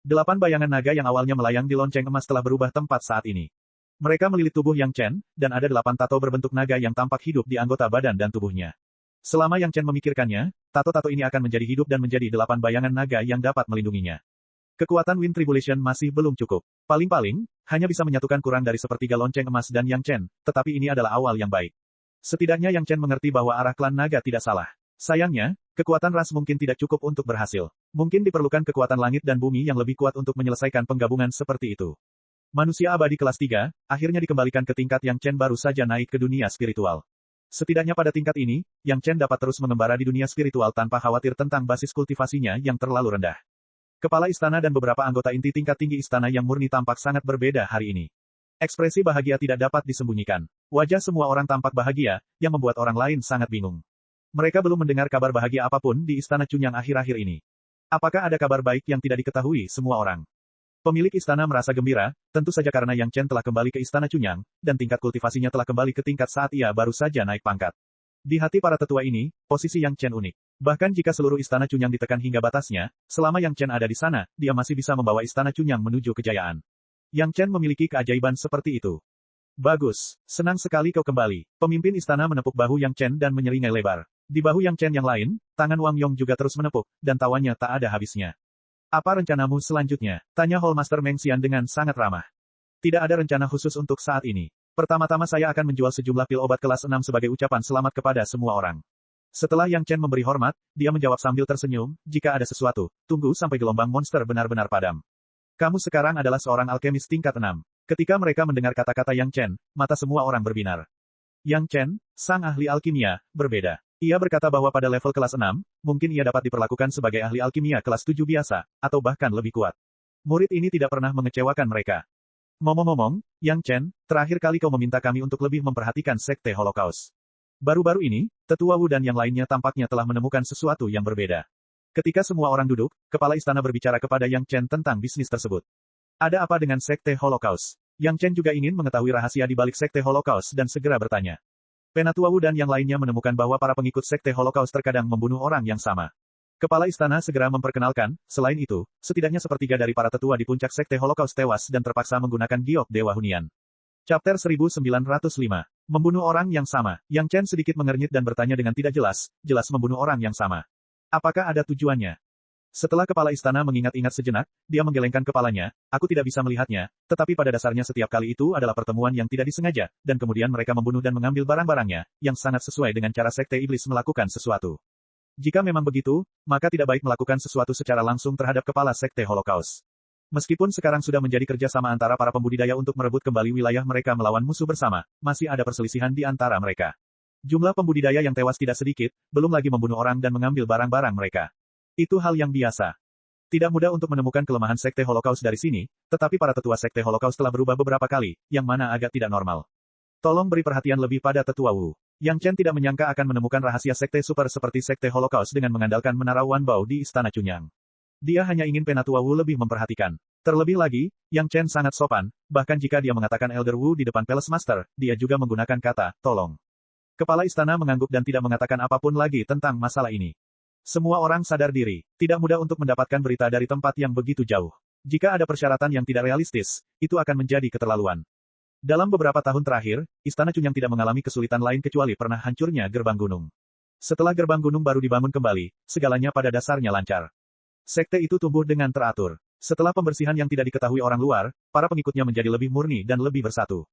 8 bayangan naga yang awalnya melayang di lonceng emas telah berubah tempat saat ini. Mereka melilit tubuh Yang Chen, dan ada 8 tato berbentuk naga yang tampak hidup di anggota badan dan tubuhnya. Selama Yang Chen memikirkannya, tato-tato ini akan menjadi hidup dan menjadi 8 bayangan naga yang dapat melindunginya. Kekuatan Wind Tribulation masih belum cukup. Paling-paling, hanya bisa menyatukan kurang dari sepertiga lonceng emas dan Yang Chen, tetapi ini adalah awal yang baik. Setidaknya Yang Chen mengerti bahwa arah klan naga tidak salah. Sayangnya, kekuatan ras mungkin tidak cukup untuk berhasil. Mungkin diperlukan kekuatan langit dan bumi yang lebih kuat untuk menyelesaikan penggabungan seperti itu. Manusia abadi kelas 3, akhirnya dikembalikan ke tingkat Yang Chen baru saja naik ke dunia spiritual. Setidaknya pada tingkat ini, Yang Chen dapat terus mengembara di dunia spiritual tanpa khawatir tentang basis kultivasinya yang terlalu rendah. Kepala istana dan beberapa anggota inti tingkat tinggi istana yang murni tampak sangat berbeda hari ini. Ekspresi bahagia tidak dapat disembunyikan. Wajah semua orang tampak bahagia, yang membuat orang lain sangat bingung. Mereka belum mendengar kabar bahagia apapun di istana Cunyang akhir-akhir ini. Apakah ada kabar baik yang tidak diketahui semua orang? Pemilik istana merasa gembira, tentu saja karena Yang Chen telah kembali ke istana Cunyang, dan tingkat kultivasinya telah kembali ke tingkat saat ia baru saja naik pangkat. Di hati para tetua ini, posisi Yang Chen unik. Bahkan jika seluruh istana Cunyang ditekan hingga batasnya, selama Yang Chen ada di sana, dia masih bisa membawa istana Cunyang menuju kejayaan. Yang Chen memiliki keajaiban seperti itu. Bagus, senang sekali kau kembali. Pemimpin istana menepuk bahu Yang Chen dan menyeringai lebar. Di bahu Yang Chen yang lain, tangan Wang Yong juga terus menepuk, dan tawanya tak ada habisnya. Apa rencanamu selanjutnya? Tanya Hallmaster Meng Xian dengan sangat ramah. Tidak ada rencana khusus untuk saat ini. Pertama-tama saya akan menjual sejumlah pil obat kelas 6 sebagai ucapan selamat kepada semua orang. Setelah Yang Chen memberi hormat, dia menjawab sambil tersenyum, jika ada sesuatu, tunggu sampai gelombang monster benar-benar padam. Kamu sekarang adalah seorang alkemis tingkat 6. Ketika mereka mendengar kata-kata Yang Chen, mata semua orang berbinar. Yang Chen, sang ahli alkimia, berbeda. Ia berkata bahwa pada level kelas 6, mungkin ia dapat diperlakukan sebagai ahli alkimia kelas 7 biasa, atau bahkan lebih kuat. Murid ini tidak pernah mengecewakan mereka. Ngomong-ngomong, Yang Chen, terakhir kali kau meminta kami untuk lebih memperhatikan Sekte Holocaust. Baru-baru ini, Tetua Wu dan yang lainnya tampaknya telah menemukan sesuatu yang berbeda. Ketika semua orang duduk, kepala istana berbicara kepada Yang Chen tentang bisnis tersebut. Ada apa dengan Sekte Holocaust? Yang Chen juga ingin mengetahui rahasia di balik Sekte Holocaust dan segera bertanya. Penatua Wu dan yang lainnya menemukan bahwa para pengikut Sekte Holocaust terkadang membunuh orang yang sama. Kepala istana segera memperkenalkan, selain itu, setidaknya sepertiga dari para tetua di puncak Sekte Holocaust tewas dan terpaksa menggunakan giok Dewa Hunian. Chapter 1905. Membunuh orang yang sama. Yang Chen sedikit mengernyit dan bertanya dengan tidak jelas membunuh orang yang sama. Apakah ada tujuannya? Setelah kepala istana mengingat-ingat sejenak, dia menggelengkan kepalanya, aku tidak bisa melihatnya, tetapi pada dasarnya setiap kali itu adalah pertemuan yang tidak disengaja, dan kemudian mereka membunuh dan mengambil barang-barangnya, yang sangat sesuai dengan cara Sekte Iblis melakukan sesuatu. Jika memang begitu, maka tidak baik melakukan sesuatu secara langsung terhadap kepala Sekte Holocaust. Meskipun sekarang sudah menjadi kerjasama antara para pembudidaya untuk merebut kembali wilayah mereka melawan musuh bersama, masih ada perselisihan di antara mereka. Jumlah pembudidaya yang tewas tidak sedikit, belum lagi membunuh orang dan mengambil barang-barang mereka. Itu hal yang biasa. Tidak mudah untuk menemukan kelemahan Sekte Holocaust dari sini, tetapi para tetua Sekte Holocaust telah berubah beberapa kali, yang mana agak tidak normal. Tolong beri perhatian lebih pada Tetua Wu. Yang Chen tidak menyangka akan menemukan rahasia Sekte Super seperti Sekte Holocaust dengan mengandalkan menara Wanbao di Istana Cunyang. Dia hanya ingin Penatua Wu lebih memperhatikan. Terlebih lagi, Yang Chen sangat sopan, bahkan jika dia mengatakan Elder Wu di depan Palace Master, dia juga menggunakan kata, tolong. Kepala istana mengangguk dan tidak mengatakan apapun lagi tentang masalah ini. Semua orang sadar diri, tidak mudah untuk mendapatkan berita dari tempat yang begitu jauh. Jika ada persyaratan yang tidak realistis, itu akan menjadi keterlaluan. Dalam beberapa tahun terakhir, Istana Cunyang tidak mengalami kesulitan lain kecuali pernah hancurnya gerbang gunung. Setelah gerbang gunung baru dibangun kembali, segalanya pada dasarnya lancar. Sekte itu tumbuh dengan teratur. Setelah pembersihan yang tidak diketahui orang luar, para pengikutnya menjadi lebih murni dan lebih bersatu.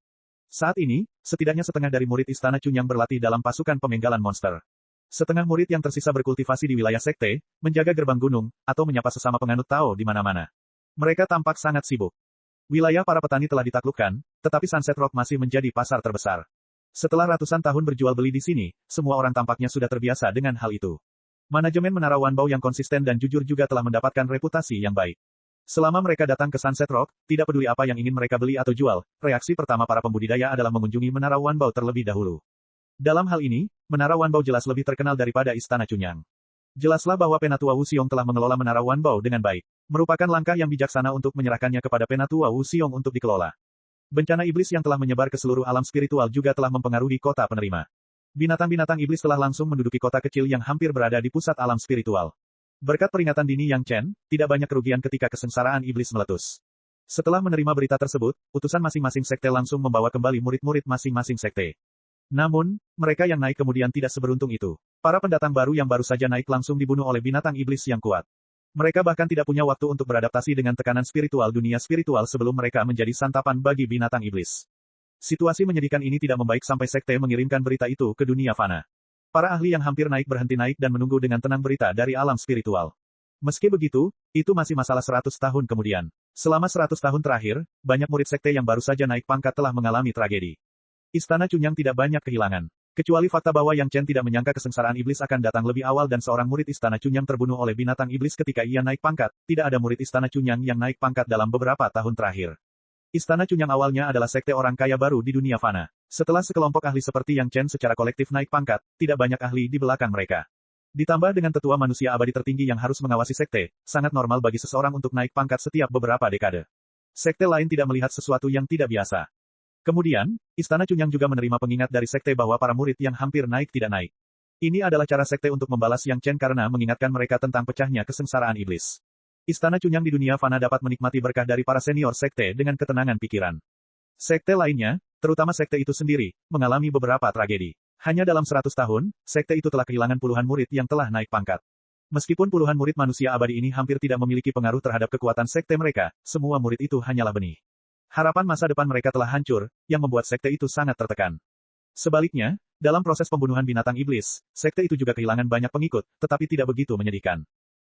Saat ini, setidaknya setengah dari murid Istana Cunyang berlatih dalam pasukan pemenggalan monster. Setengah murid yang tersisa berkultivasi di wilayah sekte, menjaga gerbang gunung, atau menyapa sesama penganut Tao di mana-mana. Mereka tampak sangat sibuk. Wilayah para petani telah ditaklukkan, tetapi Sunset Rock masih menjadi pasar terbesar. Setelah ratusan tahun berjual beli di sini, semua orang tampaknya sudah terbiasa dengan hal itu. Manajemen Menara Wanbao yang konsisten dan jujur juga telah mendapatkan reputasi yang baik. Selama mereka datang ke Sunset Rock, tidak peduli apa yang ingin mereka beli atau jual, reaksi pertama para pembudidaya adalah mengunjungi Menara Wanbao terlebih dahulu. Dalam hal ini, Menara Wanbao jelas lebih terkenal daripada Istana Cunyang. Jelaslah bahwa Penatua Wu Xiong telah mengelola Menara Wanbao dengan baik. Merupakan langkah yang bijaksana untuk menyerahkannya kepada Penatua Wu Xiong untuk dikelola. Bencana iblis yang telah menyebar ke seluruh alam spiritual juga telah mempengaruhi kota penerima. Binatang-binatang iblis telah langsung menduduki kota kecil yang hampir berada di pusat alam spiritual. Berkat peringatan dini Yang Chen, tidak banyak kerugian ketika kesengsaraan iblis meletus. Setelah menerima berita tersebut, utusan masing-masing sekte langsung membawa kembali murid-murid masing-masing sekte. Namun, mereka yang naik kemudian tidak seberuntung itu. Para pendatang baru yang baru saja naik langsung dibunuh oleh binatang iblis yang kuat. Mereka bahkan tidak punya waktu untuk beradaptasi dengan tekanan spiritual dunia spiritual sebelum mereka menjadi santapan bagi binatang iblis. Situasi menyedihkan ini tidak membaik sampai sekte mengirimkan berita itu ke dunia fana. Para ahli yang hampir naik berhenti naik dan menunggu dengan tenang berita dari alam spiritual. Meski begitu, itu masih masalah 100 tahun kemudian. Selama 100 tahun terakhir, banyak murid sekte yang baru saja naik pangkat telah mengalami tragedi. Istana Cunyang tidak banyak kehilangan. Kecuali fakta bahwa Yang Chen tidak menyangka kesengsaraan iblis akan datang lebih awal dan seorang murid Istana Cunyang terbunuh oleh binatang iblis ketika ia naik pangkat, tidak ada murid Istana Cunyang yang naik pangkat dalam beberapa tahun terakhir. Istana Cunyang awalnya adalah sekte orang kaya baru di dunia fana. Setelah sekelompok ahli seperti Yang Chen secara kolektif naik pangkat, tidak banyak ahli di belakang mereka. Ditambah dengan tetua manusia abadi tertinggi yang harus mengawasi sekte, sangat normal bagi seseorang untuk naik pangkat setiap beberapa dekade. Sekte lain tidak melihat sesuatu yang tidak biasa. Kemudian, Istana Cunyang juga menerima pengingat dari sekte bahwa para murid yang hampir naik tidak naik. Ini adalah cara sekte untuk membalas Yang Chen karena mengingatkan mereka tentang pecahnya kesengsaraan iblis. Istana Cunyang di dunia fana dapat menikmati berkah dari para senior sekte dengan ketenangan pikiran. Sekte lainnya, terutama sekte itu sendiri, mengalami beberapa tragedi. Hanya dalam 100 tahun, sekte itu telah kehilangan puluhan murid yang telah naik pangkat. Meskipun puluhan murid manusia abadi ini hampir tidak memiliki pengaruh terhadap kekuatan sekte mereka, semua murid itu hanyalah benih. Harapan masa depan mereka telah hancur, yang membuat sekte itu sangat tertekan. Sebaliknya, dalam proses pembunuhan binatang iblis, sekte itu juga kehilangan banyak pengikut, tetapi tidak begitu menyedihkan.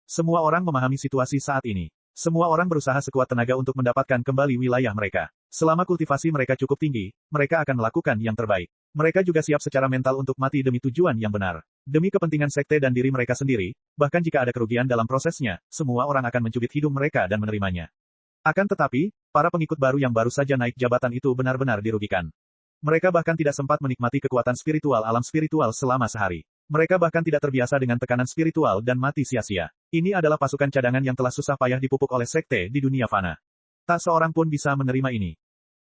Semua orang memahami situasi saat ini. Semua orang berusaha sekuat tenaga untuk mendapatkan kembali wilayah mereka. Selama kultivasi mereka cukup tinggi, mereka akan melakukan yang terbaik. Mereka juga siap secara mental untuk mati demi tujuan yang benar. Demi kepentingan sekte dan diri mereka sendiri, bahkan jika ada kerugian dalam prosesnya, semua orang akan mencubit hidung mereka dan menerimanya. Akan tetapi, para pengikut baru yang baru saja naik jabatan itu benar-benar dirugikan. Mereka bahkan tidak sempat menikmati kekuatan spiritual alam spiritual selama sehari. Mereka bahkan tidak terbiasa dengan tekanan spiritual dan mati sia-sia. Ini adalah pasukan cadangan yang telah susah payah dipupuk oleh sekte di dunia fana. Tak seorang pun bisa menerima ini.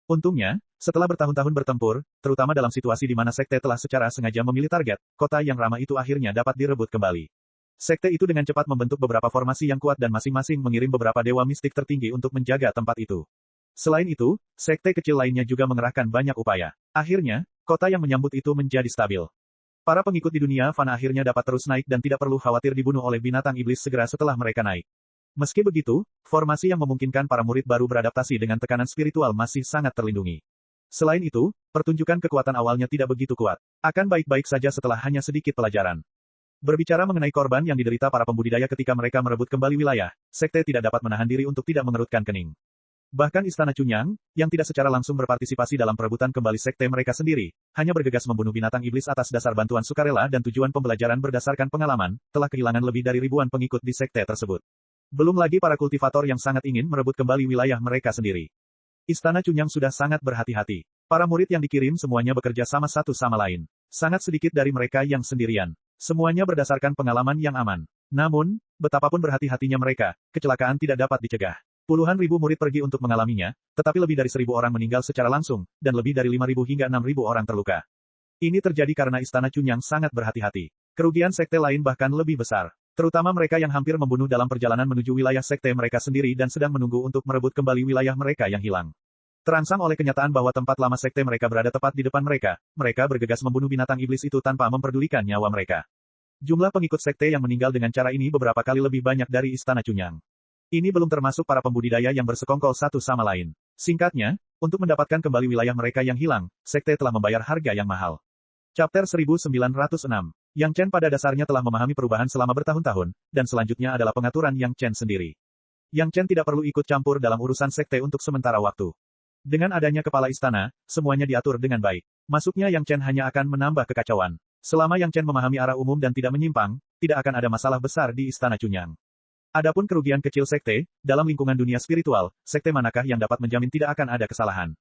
Untungnya, setelah bertahun-tahun bertempur, terutama dalam situasi di mana sekte telah secara sengaja memilih target, kota yang ramah itu akhirnya dapat direbut kembali. Sekte itu dengan cepat membentuk beberapa formasi yang kuat dan masing-masing mengirim beberapa dewa mistik tertinggi untuk menjaga tempat itu. Selain itu, sekte kecil lainnya juga mengerahkan banyak upaya. Akhirnya, kota yang menyambut itu menjadi stabil. Para pengikut di dunia fana akhirnya dapat terus naik dan tidak perlu khawatir dibunuh oleh binatang iblis segera setelah mereka naik. Meski begitu, formasi yang memungkinkan para murid baru beradaptasi dengan tekanan spiritual masih sangat terlindungi. Selain itu, pertunjukan kekuatan awalnya tidak begitu kuat. Akan baik-baik saja setelah hanya sedikit pelajaran. Berbicara mengenai korban yang diderita para pembudidaya ketika mereka merebut kembali wilayah, sekte tidak dapat menahan diri untuk tidak mengerutkan kening. Bahkan Istana Chunyang, yang tidak secara langsung berpartisipasi dalam perebutan kembali sekte mereka sendiri, hanya bergegas membunuh binatang iblis atas dasar bantuan sukarela dan tujuan pembelajaran berdasarkan pengalaman, telah kehilangan lebih dari ribuan pengikut di sekte tersebut. Belum lagi para kultivator yang sangat ingin merebut kembali wilayah mereka sendiri. Istana Chunyang sudah sangat berhati-hati. Para murid yang dikirim semuanya bekerja sama satu sama lain. Sangat sedikit dari mereka yang sendirian. Semuanya berdasarkan pengalaman yang aman. Namun, betapapun berhati-hatinya mereka, kecelakaan tidak dapat dicegah. Puluhan ribu murid pergi untuk mengalaminya, tetapi lebih dari 1.000 orang meninggal secara langsung, dan lebih dari 5.000 hingga 6.000 orang terluka. Ini terjadi karena Istana Chunyang sangat berhati-hati. Kerugian sekte lain bahkan lebih besar. Terutama mereka yang hampir membunuh dalam perjalanan menuju wilayah sekte mereka sendiri dan sedang menunggu untuk merebut kembali wilayah mereka yang hilang. Terangsang oleh kenyataan bahwa tempat lama sekte mereka berada tepat di depan mereka, mereka bergegas membunuh binatang iblis itu tanpa memperdulikan nyawa mereka. Jumlah pengikut sekte yang meninggal dengan cara ini beberapa kali lebih banyak dari Istana Chunyang. Ini belum termasuk para pembudidaya yang bersekongkol satu sama lain. Singkatnya, untuk mendapatkan kembali wilayah mereka yang hilang, sekte telah membayar harga yang mahal. Chapter 1906. Yang Chen pada dasarnya telah memahami perubahan selama bertahun-tahun, dan selanjutnya adalah pengaturan Yang Chen sendiri. Yang Chen tidak perlu ikut campur dalam urusan sekte untuk sementara waktu. Dengan adanya kepala istana, semuanya diatur dengan baik. Masuknya Yang Chen hanya akan menambah kekacauan. Selama Yang Chen memahami arah umum dan tidak menyimpang, tidak akan ada masalah besar di Istana Chunyang. Adapun kerugian kecil sekte, dalam lingkungan dunia spiritual, sekte manakah yang dapat menjamin tidak akan ada kesalahan?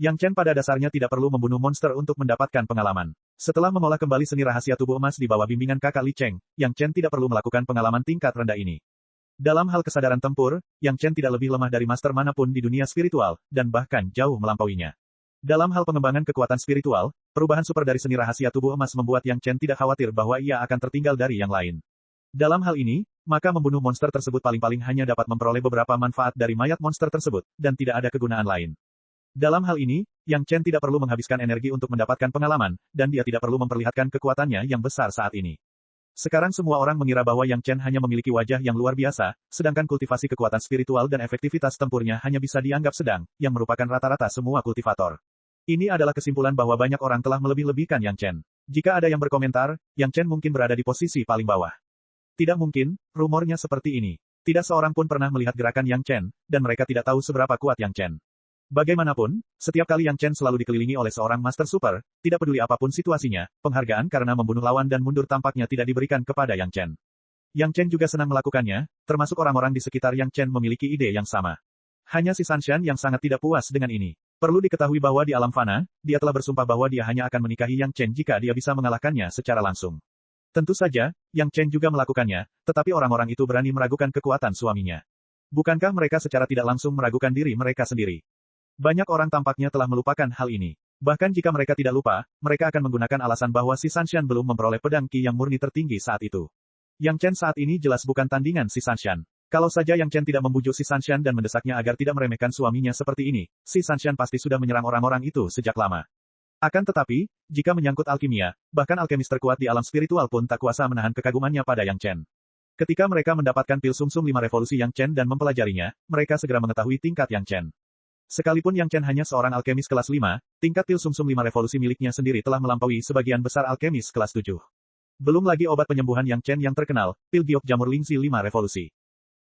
Yang Chen pada dasarnya tidak perlu membunuh monster untuk mendapatkan pengalaman. Setelah mengolah kembali seni rahasia tubuh emas di bawah bimbingan kakak Li Cheng, Yang Chen tidak perlu melakukan pengalaman tingkat rendah ini. Dalam hal kesadaran tempur, Yang Chen tidak lebih lemah dari master manapun di dunia spiritual, dan bahkan jauh melampauinya. Dalam hal pengembangan kekuatan spiritual, perubahan super dari seni rahasia tubuh emas membuat Yang Chen tidak khawatir bahwa ia akan tertinggal dari yang lain. Dalam hal ini, maka membunuh monster tersebut paling-paling hanya dapat memperoleh beberapa manfaat dari mayat monster tersebut, dan tidak ada kegunaan lain. Dalam hal ini, Yang Chen tidak perlu menghabiskan energi untuk mendapatkan pengalaman, dan dia tidak perlu memperlihatkan kekuatannya yang besar saat ini. Sekarang semua orang mengira bahwa Yang Chen hanya memiliki wajah yang luar biasa, sedangkan kultivasi kekuatan spiritual dan efektivitas tempurnya hanya bisa dianggap sedang, yang merupakan rata-rata semua kultivator. Ini adalah kesimpulan bahwa banyak orang telah melebih-lebihkan Yang Chen. Jika ada yang berkomentar, Yang Chen mungkin berada di posisi paling bawah. Tidak mungkin, rumornya seperti ini. Tidak seorang pun pernah melihat gerakan Yang Chen, dan mereka tidak tahu seberapa kuat Yang Chen. Bagaimanapun, setiap kali Yang Chen selalu dikelilingi oleh seorang Master Super, tidak peduli apapun situasinya, penghargaan karena membunuh lawan dan mundur tampaknya tidak diberikan kepada Yang Chen. Yang Chen juga senang melakukannya, termasuk orang-orang di sekitar Yang Chen memiliki ide yang sama. Hanya si Sanshan yang sangat tidak puas dengan ini. Perlu diketahui bahwa di alam fana, dia telah bersumpah bahwa dia hanya akan menikahi Yang Chen jika dia bisa mengalahkannya secara langsung. Tentu saja, Yang Chen juga melakukannya, tetapi orang-orang itu berani meragukan kekuatan suaminya. Bukankah mereka secara tidak langsung meragukan diri mereka sendiri? Banyak orang tampaknya telah melupakan hal ini. Bahkan jika mereka tidak lupa, mereka akan menggunakan alasan bahwa si Sanshan belum memperoleh pedang Qi yang murni tertinggi saat itu. Yang Chen saat ini jelas bukan tandingan si Sanshan. Kalau saja Yang Chen tidak membujuk si Sanshan dan mendesaknya agar tidak meremehkan suaminya seperti ini, si Sanshan pasti sudah menyerang orang-orang itu sejak lama. Akan tetapi, jika menyangkut alkimia, bahkan alkemis terkuat di alam spiritual pun tak kuasa menahan kekagumannya pada Yang Chen. Ketika mereka mendapatkan pil sumsum 5 revolusi Yang Chen dan mempelajarinya, mereka segera mengetahui tingkat Yang Chen. Sekalipun Yang Chen hanya seorang alkemis kelas 5, tingkat pil sumsum 5 revolusi miliknya sendiri telah melampaui sebagian besar alkemis kelas 7. Belum lagi obat penyembuhan Yang Chen yang terkenal, pil giok jamur lingzi 5 revolusi.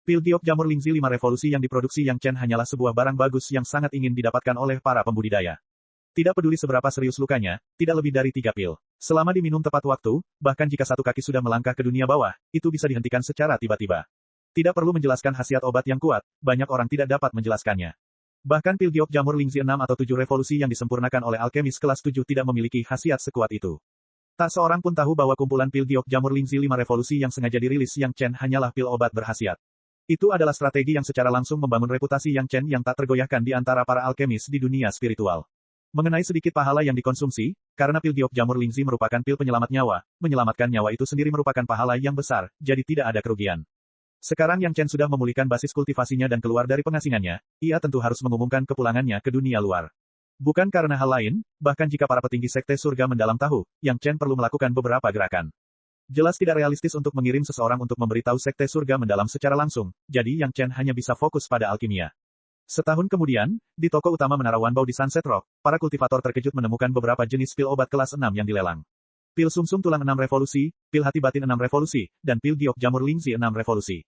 Pil giok jamur Lingzi 5 revolusi yang diproduksi Yang Chen hanyalah sebuah barang bagus yang sangat ingin didapatkan oleh para pembudidaya. Tidak peduli seberapa serius lukanya, tidak lebih dari 3 pil. Selama diminum tepat waktu, bahkan jika satu kaki sudah melangkah ke dunia bawah, itu bisa dihentikan secara tiba-tiba. Tidak perlu menjelaskan khasiat obat yang kuat, banyak orang tidak dapat menjelaskannya. Bahkan pil giok jamur Lingzi 6 atau 7 revolusi yang disempurnakan oleh alkemis kelas 7 tidak memiliki khasiat sekuat itu. Tak seorang pun tahu bahwa kumpulan pil giok jamur Lingzi 5 revolusi yang sengaja dirilis Yang Chen hanyalah pil obat berkhasiat. Itu adalah strategi yang secara langsung membangun reputasi Yang Chen yang tak tergoyahkan di antara para alkemis di dunia spiritual. Mengenai sedikit pahala yang dikonsumsi, karena pil giok jamur Lingzi merupakan pil penyelamat nyawa, menyelamatkan nyawa itu sendiri merupakan pahala yang besar, jadi tidak ada kerugian. Sekarang Yang Chen sudah memulihkan basis kultivasinya dan keluar dari pengasingannya, ia tentu harus mengumumkan kepulangannya ke dunia luar. Bukan karena hal lain, bahkan jika para petinggi sekte surga mendalam tahu, Yang Chen perlu melakukan beberapa gerakan. Jelas tidak realistis untuk mengirim seseorang untuk memberitahu sekte surga mendalam secara langsung, jadi Yang Chen hanya bisa fokus pada alkimia. Setahun kemudian, di toko utama Menara Wanbao di Sunset Rock, para kultivator terkejut menemukan beberapa jenis pil obat kelas 6 yang dilelang. Pil sumsum tulang 6 revolusi, pil hati batin 6 revolusi, dan pil giok jamur Lingzi 6 revolusi.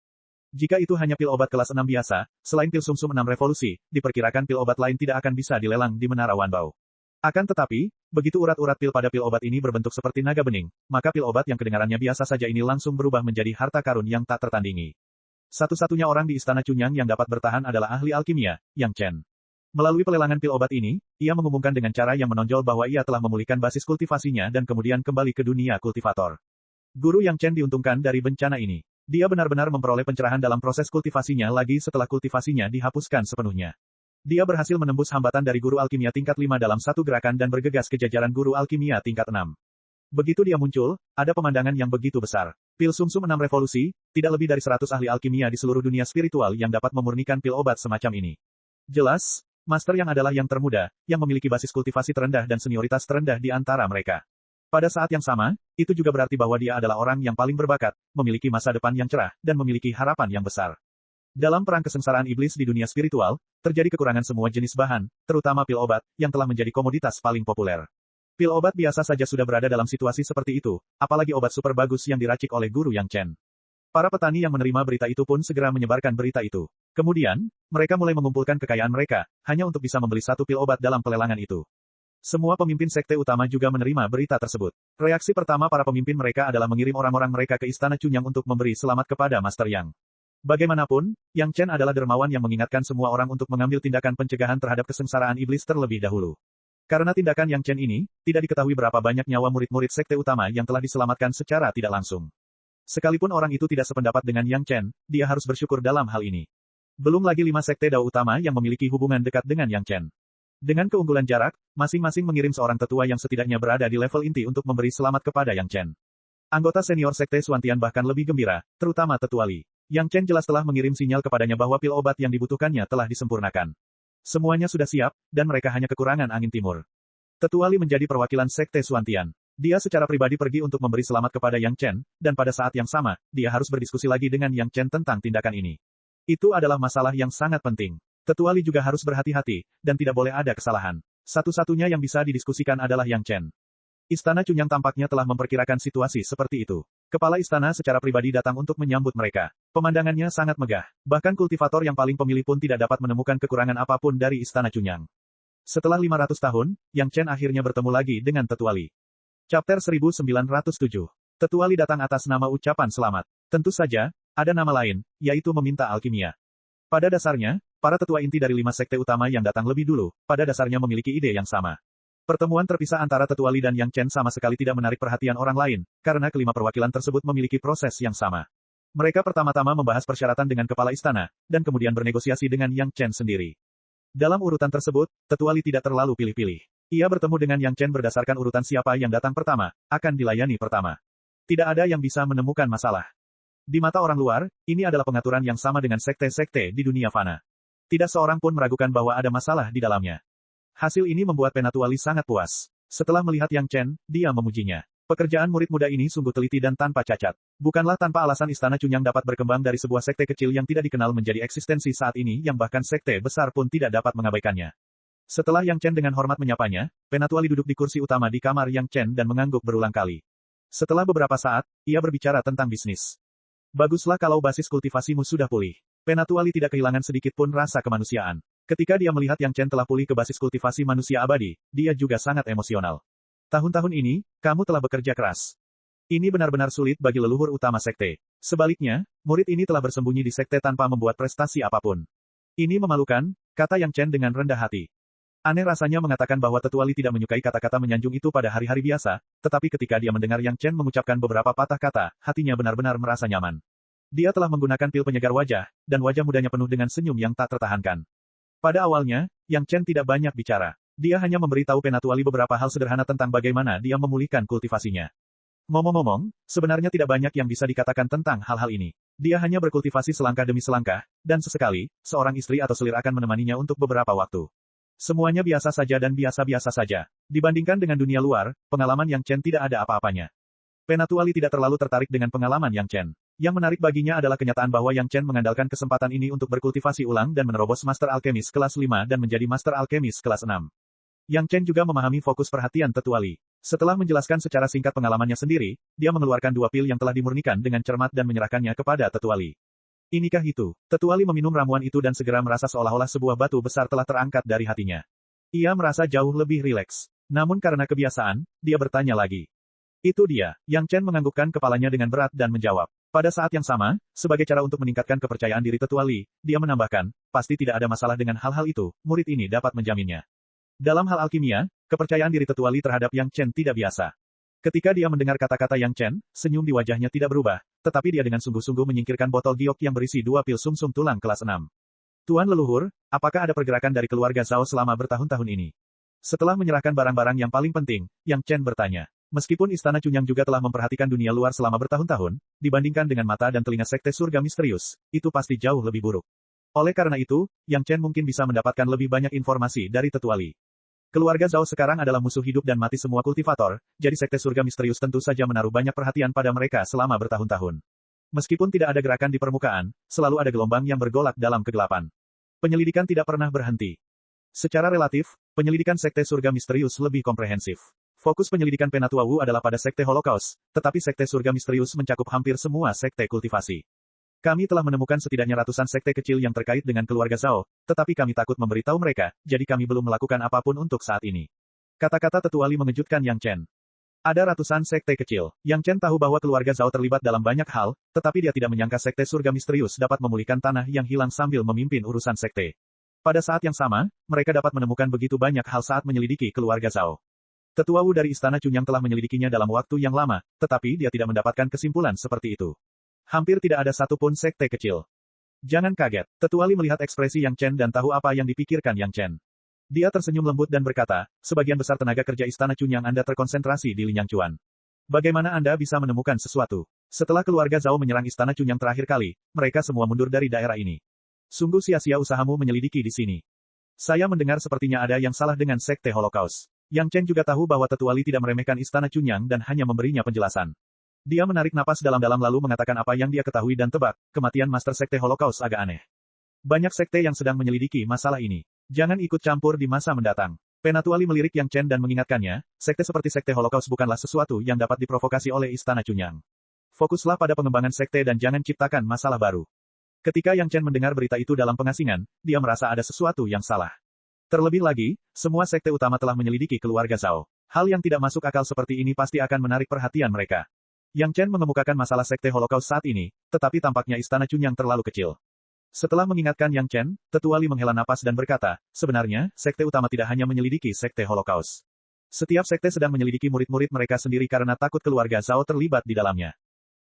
Jika itu hanya pil obat kelas 6 biasa, selain pil sumsum 6 revolusi, diperkirakan pil obat lain tidak akan bisa dilelang di Menara Wanbao. Akan tetapi, begitu urat-urat pil pada pil obat ini berbentuk seperti naga bening, maka pil obat yang kedengarannya biasa saja ini langsung berubah menjadi harta karun yang tak tertandingi. Satu-satunya orang di Istana Cunyang yang dapat bertahan adalah ahli alkimia, Yang Chen. Melalui pelelangan pil obat ini, ia mengumumkan dengan cara yang menonjol bahwa ia telah memulihkan basis kultivasinya dan kemudian kembali ke dunia kultivator. Guru Yang Chen diuntungkan dari bencana ini. Dia benar-benar memperoleh pencerahan dalam proses kultivasinya lagi setelah kultivasinya dihapuskan sepenuhnya. Dia berhasil menembus hambatan dari guru alkimia tingkat 5 dalam satu gerakan dan bergegas ke jajaran guru alkimia tingkat 6. Begitu dia muncul, ada pemandangan yang begitu besar. Pil sumsum 6 revolusi, tidak lebih dari 100 ahli alkimia di seluruh dunia spiritual yang dapat memurnikan pil obat semacam ini. Jelas, master yang adalah yang termuda, yang memiliki basis kultivasi terendah dan senioritas terendah di antara mereka. Pada saat yang sama, itu juga berarti bahwa dia adalah orang yang paling berbakat, memiliki masa depan yang cerah, dan memiliki harapan yang besar. Dalam perang kesengsaraan iblis di dunia spiritual, terjadi kekurangan semua jenis bahan, terutama pil obat, yang telah menjadi komoditas paling populer. Pil obat biasa saja sudah berada dalam situasi seperti itu, apalagi obat super bagus yang diracik oleh guru Yang Chen. Para petani yang menerima berita itu pun segera menyebarkan berita itu. Kemudian, mereka mulai mengumpulkan kekayaan mereka, hanya untuk bisa membeli satu pil obat dalam pelelangan itu. Semua pemimpin sekte utama juga menerima berita tersebut. Reaksi pertama para pemimpin mereka adalah mengirim orang-orang mereka ke Istana Cunyang untuk memberi selamat kepada Master Yang. Bagaimanapun, Yang Chen adalah dermawan yang mengingatkan semua orang untuk mengambil tindakan pencegahan terhadap kesengsaraan iblis terlebih dahulu. Karena tindakan Yang Chen ini, tidak diketahui berapa banyak nyawa murid-murid sekte utama yang telah diselamatkan secara tidak langsung. Sekalipun orang itu tidak sependapat dengan Yang Chen, dia harus bersyukur dalam hal ini. Belum lagi 5 sekte Dao utama yang memiliki hubungan dekat dengan Yang Chen. Dengan keunggulan jarak, masing-masing mengirim seorang tetua yang setidaknya berada di level inti untuk memberi selamat kepada Yang Chen. Anggota senior sekte Suantian bahkan lebih gembira, terutama tetua Li. Yang Chen jelas telah mengirim sinyal kepadanya bahwa pil obat yang dibutuhkannya telah disempurnakan. Semuanya sudah siap, dan mereka hanya kekurangan angin timur. Tetua Li menjadi perwakilan sekte Suantian. Dia secara pribadi pergi untuk memberi selamat kepada Yang Chen, dan pada saat yang sama, dia harus berdiskusi lagi dengan Yang Chen tentang tindakan ini. Itu adalah masalah yang sangat penting. Tetua Li juga harus berhati-hati, dan tidak boleh ada kesalahan. Satu-satunya yang bisa didiskusikan adalah Yang Chen. Istana Cunyang tampaknya telah memperkirakan situasi seperti itu. Kepala istana secara pribadi datang untuk menyambut mereka. Pemandangannya sangat megah. Bahkan kultivator yang paling pemilih pun tidak dapat menemukan kekurangan apapun dari Istana Cunyang. Setelah 500 tahun, Yang Chen akhirnya bertemu lagi dengan Tetua Li. Chapter 1907. Tetua Li datang atas nama ucapan selamat. Tentu saja, ada nama lain, yaitu meminta alkimia. Pada dasarnya, para tetua inti dari 5 sekte utama yang datang lebih dulu, pada dasarnya memiliki ide yang sama. Pertemuan terpisah antara Tetua Li dan Yang Chen sama sekali tidak menarik perhatian orang lain, karena kelima perwakilan tersebut memiliki proses yang sama. Mereka pertama-tama membahas persyaratan dengan kepala istana, dan kemudian bernegosiasi dengan Yang Chen sendiri. Dalam urutan tersebut, Tetua Li tidak terlalu pilih-pilih. Ia bertemu dengan Yang Chen berdasarkan urutan siapa yang datang pertama, akan dilayani pertama. Tidak ada yang bisa menemukan masalah. Di mata orang luar, ini adalah pengaturan yang sama dengan sekte-sekte di dunia fana. Tidak seorang pun meragukan bahwa ada masalah di dalamnya. Hasil ini membuat Penatua Li sangat puas. Setelah melihat Yang Chen, dia memujinya. Pekerjaan murid muda ini sungguh teliti dan tanpa cacat. Bukanlah tanpa alasan Istana Cunyang dapat berkembang dari sebuah sekte kecil yang tidak dikenal menjadi eksistensi saat ini yang bahkan sekte besar pun tidak dapat mengabaikannya. Setelah Yang Chen dengan hormat menyapanya, Penatua Li duduk di kursi utama di kamar Yang Chen dan mengangguk berulang kali. Setelah beberapa saat, ia berbicara tentang bisnis. Baguslah kalau basis kultivasimu sudah pulih. Penatua Li tidak kehilangan sedikit pun rasa kemanusiaan. Ketika dia melihat Yang Chen telah pulih ke basis kultivasi manusia abadi, dia juga sangat emosional. Tahun-tahun ini, kamu telah bekerja keras. Ini benar-benar sulit bagi leluhur utama sekte. Sebaliknya, murid ini telah bersembunyi di sekte tanpa membuat prestasi apapun. Ini memalukan, kata Yang Chen dengan rendah hati. Aneh rasanya mengatakan bahwa Tetua Li tidak menyukai kata-kata menyanjung itu pada hari-hari biasa, tetapi ketika dia mendengar Yang Chen mengucapkan beberapa patah kata, hatinya benar-benar merasa nyaman. Dia telah menggunakan pil penyegar wajah, dan wajah mudanya penuh dengan senyum yang tak tertahankan. Pada awalnya, Yang Chen tidak banyak bicara. Dia hanya memberitahu Penatua Li beberapa hal sederhana tentang bagaimana dia memulihkan kultivasinya. Ngomong-ngomong, sebenarnya tidak banyak yang bisa dikatakan tentang hal-hal ini. Dia hanya berkultivasi selangkah demi selangkah, dan sesekali, seorang istri atau selir akan menemaninya untuk beberapa waktu. Semuanya biasa saja dan biasa-biasa saja. Dibandingkan dengan dunia luar, pengalaman Yang Chen tidak ada apa-apanya. Penatua Li tidak terlalu tertarik dengan pengalaman Yang Chen. Yang menarik baginya adalah kenyataan bahwa Yang Chen mengandalkan kesempatan ini untuk berkultivasi ulang dan menerobos Master Alkemis kelas 5 dan menjadi Master Alkemis kelas 6. Yang Chen juga memahami fokus perhatian Tetua Li. Setelah menjelaskan secara singkat pengalamannya sendiri, dia mengeluarkan 2 pil yang telah dimurnikan dengan cermat dan menyerahkannya kepada Tetua Li. Inikah itu? Tetua Li meminum ramuan itu dan segera merasa seolah-olah sebuah batu besar telah terangkat dari hatinya. Ia merasa jauh lebih rileks. Namun karena kebiasaan, dia bertanya lagi. Itu dia. Yang Chen menganggukkan kepalanya dengan berat dan menjawab. Pada saat yang sama, sebagai cara untuk meningkatkan kepercayaan diri Tetua Li, dia menambahkan, pasti tidak ada masalah dengan hal-hal itu, murid ini dapat menjaminnya. Dalam hal alkimia, kepercayaan diri Tetua Li terhadap Yang Chen tidak biasa. Ketika dia mendengar kata-kata Yang Chen, senyum di wajahnya tidak berubah, tetapi dia dengan sungguh-sungguh menyingkirkan botol giok yang berisi 2 pil sumsum tulang kelas 6. Tuan leluhur, apakah ada pergerakan dari keluarga Zhao selama bertahun-tahun ini? Setelah menyerahkan barang-barang yang paling penting, Yang Chen bertanya. Meskipun Istana Cunyang juga telah memperhatikan dunia luar selama bertahun-tahun, dibandingkan dengan mata dan telinga sekte surga misterius, itu pasti jauh lebih buruk. Oleh karena itu, Yang Chen mungkin bisa mendapatkan lebih banyak informasi dari Tetua Li. Keluarga Zhao sekarang adalah musuh hidup dan mati semua kultivator, jadi sekte surga misterius tentu saja menaruh banyak perhatian pada mereka selama bertahun-tahun. Meskipun tidak ada gerakan di permukaan, selalu ada gelombang yang bergolak dalam kegelapan. Penyelidikan tidak pernah berhenti. Secara relatif, penyelidikan sekte surga misterius lebih komprehensif. Fokus penyelidikan Penatua Wu adalah pada sekte Holocaust, tetapi sekte surga misterius mencakup hampir semua sekte kultivasi. Kami telah menemukan setidaknya ratusan sekte kecil yang terkait dengan keluarga Zhao, tetapi kami takut memberitahu mereka, jadi kami belum melakukan apapun untuk saat ini. Kata-kata Tetua Li mengejutkan Yang Chen. Ada ratusan sekte kecil. Yang Chen tahu bahwa keluarga Zhao terlibat dalam banyak hal, tetapi dia tidak menyangka sekte surga misterius dapat memulihkan tanah yang hilang sambil memimpin urusan sekte. Pada saat yang sama, mereka dapat menemukan begitu banyak hal saat menyelidiki keluarga Zhao. Tetua Wu dari Istana Cunyang telah menyelidikinya dalam waktu yang lama, tetapi dia tidak mendapatkan kesimpulan seperti itu. Hampir tidak ada satupun sekte kecil. Jangan kaget. Tetua Li melihat ekspresi Yang Chen dan tahu apa yang dipikirkan Yang Chen. Dia tersenyum lembut dan berkata, sebagian besar tenaga kerja Istana Cunyang Anda terkonsentrasi di Linyang Chuan. Bagaimana Anda bisa menemukan sesuatu? Setelah keluarga Zhao menyerang Istana Cunyang terakhir kali, mereka semua mundur dari daerah ini. Sungguh sia-sia usahamu menyelidiki di sini. Saya mendengar sepertinya ada yang salah dengan sekte Holocaust. Yang Chen juga tahu bahwa Tetua Li tidak meremehkan Istana Cunyang dan hanya memberinya penjelasan. Dia menarik napas dalam-dalam lalu mengatakan apa yang dia ketahui dan tebak, kematian Master Sekte Holocaust agak aneh. Banyak sekte yang sedang menyelidiki masalah ini. Jangan ikut campur di masa mendatang. Penatua Li melirik Yang Chen dan mengingatkannya, sekte seperti Sekte Holocaust bukanlah sesuatu yang dapat diprovokasi oleh Istana Cunyang. Fokuslah pada pengembangan sekte dan jangan ciptakan masalah baru. Ketika Yang Chen mendengar berita itu dalam pengasingan, dia merasa ada sesuatu yang salah. Terlebih lagi, semua sekte utama telah menyelidiki keluarga Zhao. Hal yang tidak masuk akal seperti ini pasti akan menarik perhatian mereka. Yang Chen mengemukakan masalah sekte Holocaust saat ini, tetapi tampaknya Istana Cunyang terlalu kecil. Setelah mengingatkan Yang Chen, Tetua Li menghela napas dan berkata, sebenarnya, sekte utama tidak hanya menyelidiki sekte Holocaust. Setiap sekte sedang menyelidiki murid-murid mereka sendiri karena takut keluarga Zhao terlibat di dalamnya.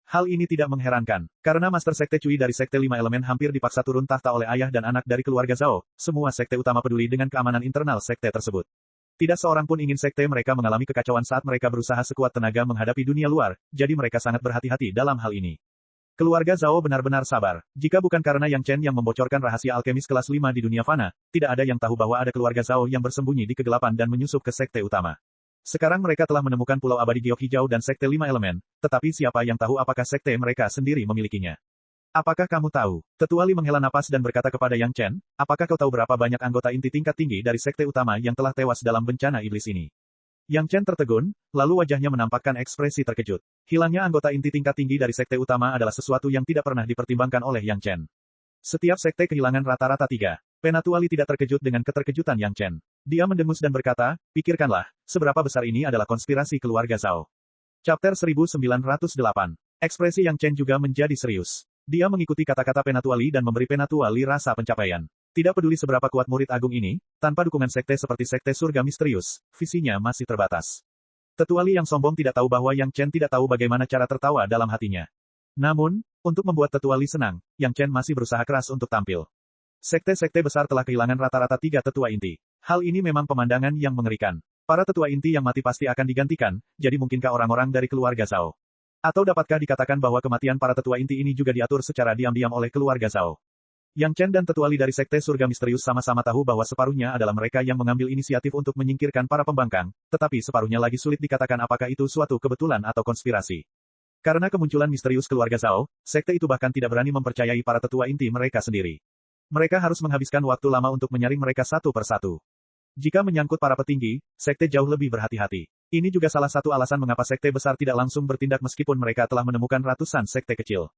Hal ini tidak mengherankan, karena Master Sekte Cui dari Sekte 5 Elemen hampir dipaksa turun tahta oleh ayah dan anak dari keluarga Zhao, semua sekte utama peduli dengan keamanan internal sekte tersebut. Tidak seorang pun ingin sekte mereka mengalami kekacauan saat mereka berusaha sekuat tenaga menghadapi dunia luar, jadi mereka sangat berhati-hati dalam hal ini. Keluarga Zhao benar-benar sabar. Jika bukan karena Yang Chen yang membocorkan rahasia alkemis kelas 5 di dunia fana, tidak ada yang tahu bahwa ada keluarga Zhao yang bersembunyi di kegelapan dan menyusup ke sekte utama. Sekarang mereka telah menemukan Pulau Abadi Giok Hijau dan Sekte 5 Elemen, tetapi siapa yang tahu apakah sekte mereka sendiri memilikinya? Apakah kamu tahu? Tetua Li menghela napas dan berkata kepada Yang Chen, apakah kau tahu berapa banyak anggota inti tingkat tinggi dari sekte utama yang telah tewas dalam bencana iblis ini? Yang Chen tertegun, lalu wajahnya menampakkan ekspresi terkejut. Hilangnya anggota inti tingkat tinggi dari sekte utama adalah sesuatu yang tidak pernah dipertimbangkan oleh Yang Chen. Setiap sekte kehilangan rata-rata 3. Penatuali tidak terkejut dengan keterkejutan Yang Chen. Dia mendengus dan berkata, pikirkanlah, seberapa besar ini adalah konspirasi keluarga Zhao. Chapter 1908. Ekspresi Yang Chen juga menjadi serius. Dia mengikuti kata-kata Penatuali dan memberi Penatuali rasa pencapaian. Tidak peduli seberapa kuat murid agung ini, tanpa dukungan sekte seperti sekte surga misterius, visinya masih terbatas. Tetuali yang sombong tidak tahu bahwa Yang Chen tidak tahu bagaimana cara tertawa dalam hatinya. Namun, untuk membuat Tetuali senang, Yang Chen masih berusaha keras untuk tampil. Sekte-sekte besar telah kehilangan rata-rata 3 tetua inti. Hal ini memang pemandangan yang mengerikan. Para tetua inti yang mati pasti akan digantikan, jadi mungkinkah orang-orang dari keluarga Zhao? Atau dapatkah dikatakan bahwa kematian para tetua inti ini juga diatur secara diam-diam oleh keluarga Zhao? Yang Chen dan Tetuali dari Sekte Surga Misterius sama-sama tahu bahwa separuhnya adalah mereka yang mengambil inisiatif untuk menyingkirkan para pembangkang, tetapi separuhnya lagi sulit dikatakan apakah itu suatu kebetulan atau konspirasi. Karena kemunculan misterius keluarga Zhao, sekte itu bahkan tidak berani mempercayai para tetua inti mereka sendiri. Mereka harus menghabiskan waktu lama untuk menyaring mereka satu persatu. Jika menyangkut para petinggi, sekte jauh lebih berhati-hati. Ini juga salah satu alasan mengapa sekte besar tidak langsung bertindak meskipun mereka telah menemukan ratusan sekte kecil.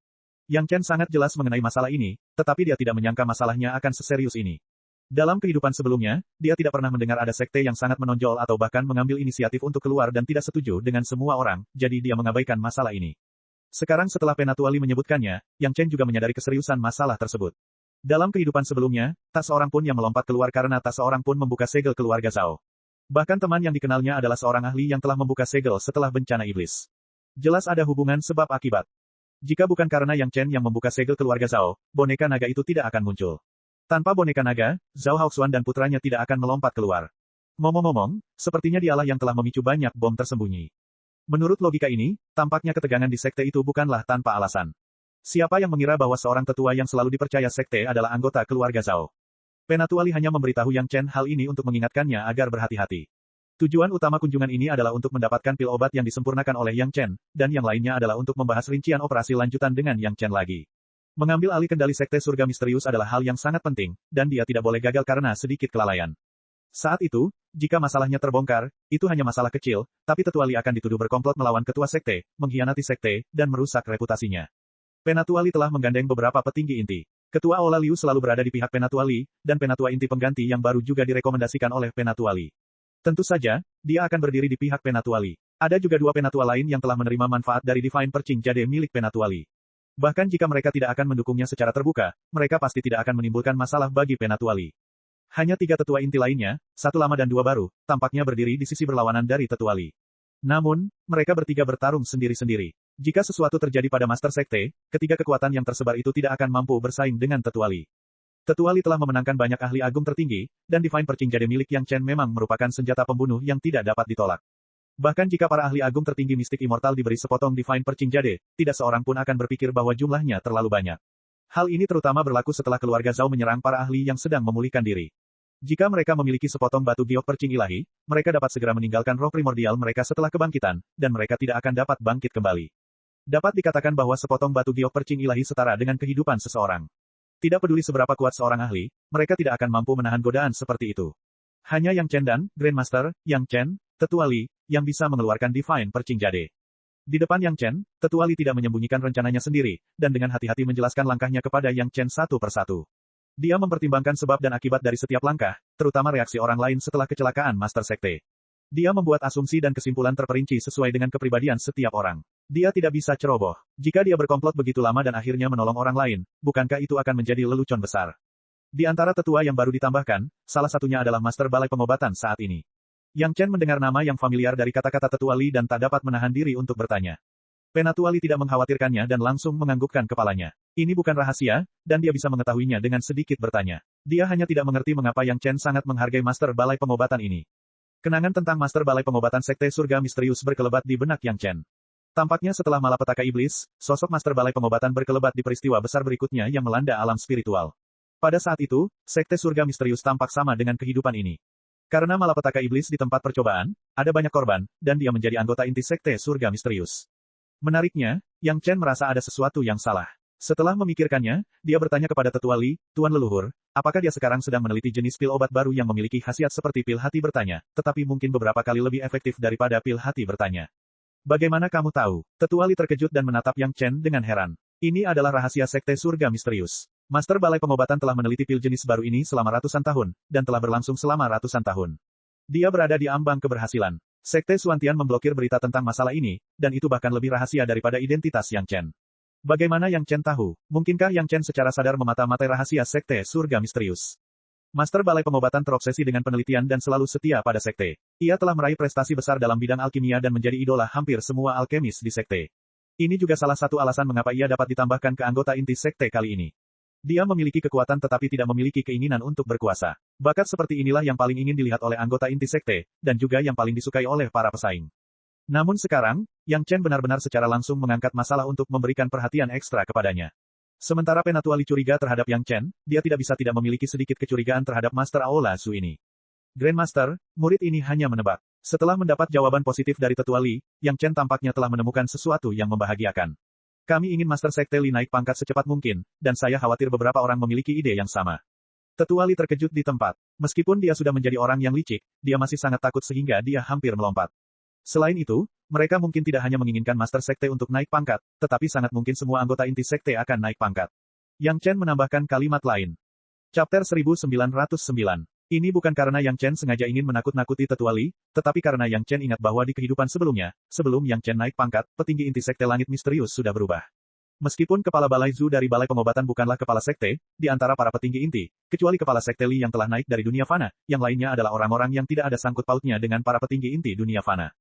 Yang Chen sangat jelas mengenai masalah ini, tetapi dia tidak menyangka masalahnya akan seserius ini. Dalam kehidupan sebelumnya, dia tidak pernah mendengar ada sekte yang sangat menonjol atau bahkan mengambil inisiatif untuk keluar dan tidak setuju dengan semua orang, jadi dia mengabaikan masalah ini. Sekarang setelah Penatuali menyebutkannya, Yang Chen juga menyadari keseriusan masalah tersebut. Dalam kehidupan sebelumnya, tak seorang pun yang melompat keluar karena tak seorang pun membuka segel keluarga Zhao. Bahkan teman yang dikenalnya adalah seorang ahli yang telah membuka segel setelah bencana iblis. Jelas ada hubungan sebab akibat. Jika bukan karena Yang Chen yang membuka segel keluarga Zhao, boneka naga itu tidak akan muncul. Tanpa boneka naga, Zhao Haoxuan dan putranya tidak akan melompat keluar. Ngomong-ngomong, sepertinya dialah yang telah memicu banyak bom tersembunyi. Menurut logika ini, tampaknya ketegangan di sekte itu bukanlah tanpa alasan. Siapa yang mengira bahwa seorang tetua yang selalu dipercaya sekte adalah anggota keluarga Zhao? Penatuali hanya memberitahu Yang Chen hal ini untuk mengingatkannya agar berhati-hati. Tujuan utama kunjungan ini adalah untuk mendapatkan pil obat yang disempurnakan oleh Yang Chen, dan yang lainnya adalah untuk membahas rincian operasi lanjutan dengan Yang Chen lagi. Mengambil alih kendali sekte surga misterius adalah hal yang sangat penting, dan dia tidak boleh gagal karena sedikit kelalaian. Saat itu, jika masalahnya terbongkar, itu hanya masalah kecil, tapi Tetuali akan dituduh berkomplot melawan ketua sekte, mengkhianati sekte, dan merusak reputasinya. Penatuali telah menggandeng beberapa petinggi inti. Ketua Ola Liu selalu berada di pihak Penatuali, dan penatua inti pengganti yang baru juga direkomendasikan oleh Penatuali. Tentu saja, dia akan berdiri di pihak Penatuali. Ada juga 2 penatua lain yang telah menerima manfaat dari Divine Perching Jade milik Penatuali. Bahkan jika mereka tidak akan mendukungnya secara terbuka, mereka pasti tidak akan menimbulkan masalah bagi Penatuali. Hanya 3 tetua inti lainnya, 1 lama dan 2 baru, tampaknya berdiri di sisi berlawanan dari Tetuali. Namun, mereka bertiga bertarung sendiri-sendiri. Jika sesuatu terjadi pada Master Sekte, ketiga kekuatan yang tersebar itu tidak akan mampu bersaing dengan Tetuali. Tetuali telah memenangkan banyak ahli agung tertinggi, dan Divine Perching Jade milik Yang Chen memang merupakan senjata pembunuh yang tidak dapat ditolak. Bahkan jika para ahli agung tertinggi mistik immortal diberi sepotong Divine Perching Jade, tidak seorang pun akan berpikir bahwa jumlahnya terlalu banyak. Hal ini terutama berlaku setelah keluarga Zhao menyerang para ahli yang sedang memulihkan diri. Jika mereka memiliki sepotong batu giok percing ilahi, mereka dapat segera meninggalkan roh primordial mereka setelah kebangkitan, dan mereka tidak akan dapat bangkit kembali. Dapat dikatakan bahwa sepotong batu giok percing ilahi setara dengan kehidupan seseorang. Tidak peduli seberapa kuat seorang ahli, mereka tidak akan mampu menahan godaan seperti itu. Hanya Yang Chen dan Grandmaster, Yang Chen, Tetuali, yang bisa mengeluarkan Divine Perching Jade. Di depan Yang Chen, Tetuali tidak menyembunyikan rencananya sendiri, dan dengan hati-hati menjelaskan langkahnya kepada Yang Chen satu persatu. Dia mempertimbangkan sebab dan akibat dari setiap langkah, terutama reaksi orang lain setelah kecelakaan Master Sekte. Dia membuat asumsi dan kesimpulan terperinci sesuai dengan kepribadian setiap orang. Dia tidak bisa ceroboh. Jika dia berkomplot begitu lama dan akhirnya menolong orang lain, bukankah itu akan menjadi lelucon besar? Di antara tetua yang baru ditambahkan, salah satunya adalah Master Balai Pengobatan saat ini. Yang Chen mendengar nama yang familiar dari kata-kata Tetuali dan tak dapat menahan diri untuk bertanya. Penatuali tidak mengkhawatirkannya dan langsung menganggukkan kepalanya. Ini bukan rahasia, dan dia bisa mengetahuinya dengan sedikit bertanya. Dia hanya tidak mengerti mengapa Yang Chen sangat menghargai Master Balai Pengobatan ini. Kenangan tentang Master Balai Pengobatan Sekte Surga Misterius berkelebat di benak Yang Chen. Tampaknya setelah malapetaka iblis, sosok Master Balai Pengobatan berkelebat di peristiwa besar berikutnya yang melanda alam spiritual. Pada saat itu, Sekte Surga Misterius tampak sama dengan kehidupan ini. Karena malapetaka iblis di tempat percobaan, ada banyak korban, dan dia menjadi anggota inti Sekte Surga Misterius. Menariknya, Yang Chen merasa ada sesuatu yang salah. Setelah memikirkannya, dia bertanya kepada Tetua Li, Tuan Leluhur, apakah dia sekarang sedang meneliti jenis pil obat baru yang memiliki khasiat seperti pil hati bertanya, tetapi mungkin beberapa kali lebih efektif daripada pil hati bertanya. Bagaimana kamu tahu? Tetua Li terkejut dan menatap Yang Chen dengan heran. Ini adalah rahasia sekte surga misterius. Master Balai Pengobatan telah meneliti pil jenis baru ini selama ratusan tahun, dan telah berlangsung selama ratusan tahun. Dia berada di ambang keberhasilan. Sekte Suantian memblokir berita tentang masalah ini, dan itu bahkan lebih rahasia daripada identitas Yang Chen. Bagaimana Yang Chen tahu? Mungkinkah Yang Chen secara sadar memata-matai rahasia sekte surga misterius? Master Balai Pengobatan terobsesi dengan penelitian dan selalu setia pada sekte. Ia telah meraih prestasi besar dalam bidang alkimia dan menjadi idola hampir semua alkemis di sekte. Ini juga salah satu alasan mengapa ia dapat ditambahkan ke anggota inti sekte kali ini. Dia memiliki kekuatan tetapi tidak memiliki keinginan untuk berkuasa. Bakat seperti inilah yang paling ingin dilihat oleh anggota inti sekte, dan juga yang paling disukai oleh para pesaing. Namun sekarang, Yang Chen benar-benar secara langsung mengangkat masalah untuk memberikan perhatian ekstra kepadanya. Sementara Penatua Li curiga terhadap Yang Chen, dia tidak bisa tidak memiliki sedikit kecurigaan terhadap Master Aola Su ini. Grandmaster, murid ini hanya menebak. Setelah mendapat jawaban positif dari Tetua Li, Yang Chen tampaknya telah menemukan sesuatu yang membahagiakan. Kami ingin Master Sekte Li naik pangkat secepat mungkin, dan saya khawatir beberapa orang memiliki ide yang sama. Tetua Li terkejut di tempat. Meskipun dia sudah menjadi orang yang licik, dia masih sangat takut sehingga dia hampir melompat. Selain itu, mereka mungkin tidak hanya menginginkan Master Sekte untuk naik pangkat, tetapi sangat mungkin semua anggota inti sekte akan naik pangkat. Yang Chen menambahkan kalimat lain. Chapter 1909. Ini bukan karena Yang Chen sengaja ingin menakut-nakuti Tetua Li, tetapi karena Yang Chen ingat bahwa di kehidupan sebelumnya, sebelum Yang Chen naik pangkat, petinggi inti sekte langit misterius sudah berubah. Meskipun kepala Balai Zhu dari Balai Pengobatan bukanlah kepala sekte, di antara para petinggi inti, kecuali kepala sekte Li yang telah naik dari dunia fana, yang lainnya adalah orang-orang yang tidak ada sangkut pautnya dengan para petinggi inti dunia fana.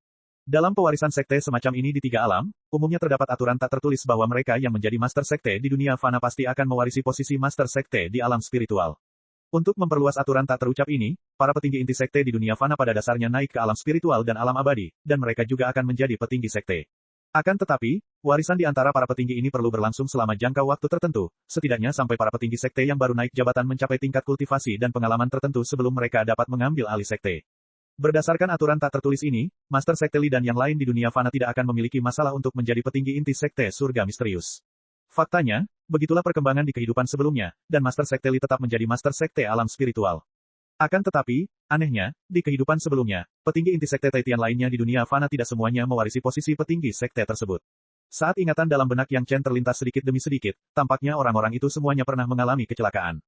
Dalam pewarisan sekte semacam ini di tiga alam, umumnya terdapat aturan tak tertulis bahwa mereka yang menjadi master sekte di dunia fana pasti akan mewarisi posisi master sekte di alam spiritual. Untuk memperluas aturan tak terucap ini, para petinggi inti sekte di dunia fana pada dasarnya naik ke alam spiritual dan alam abadi, dan mereka juga akan menjadi petinggi sekte. Akan tetapi, warisan di antara para petinggi ini perlu berlangsung selama jangka waktu tertentu, setidaknya sampai para petinggi sekte yang baru naik jabatan mencapai tingkat kultivasi dan pengalaman tertentu sebelum mereka dapat mengambil alih sekte. Berdasarkan aturan tak tertulis ini, Master Sekte Li dan yang lain di dunia fana tidak akan memiliki masalah untuk menjadi petinggi inti sekte surga misterius. Faktanya, begitulah perkembangan di kehidupan sebelumnya, dan Master Sekte Li tetap menjadi Master Sekte alam spiritual. Akan tetapi, anehnya, di kehidupan sebelumnya, petinggi inti sekte Taitian lainnya di dunia fana tidak semuanya mewarisi posisi petinggi sekte tersebut. Saat ingatan dalam benak Yang Chen terlintas sedikit demi sedikit, tampaknya orang-orang itu semuanya pernah mengalami kecelakaan.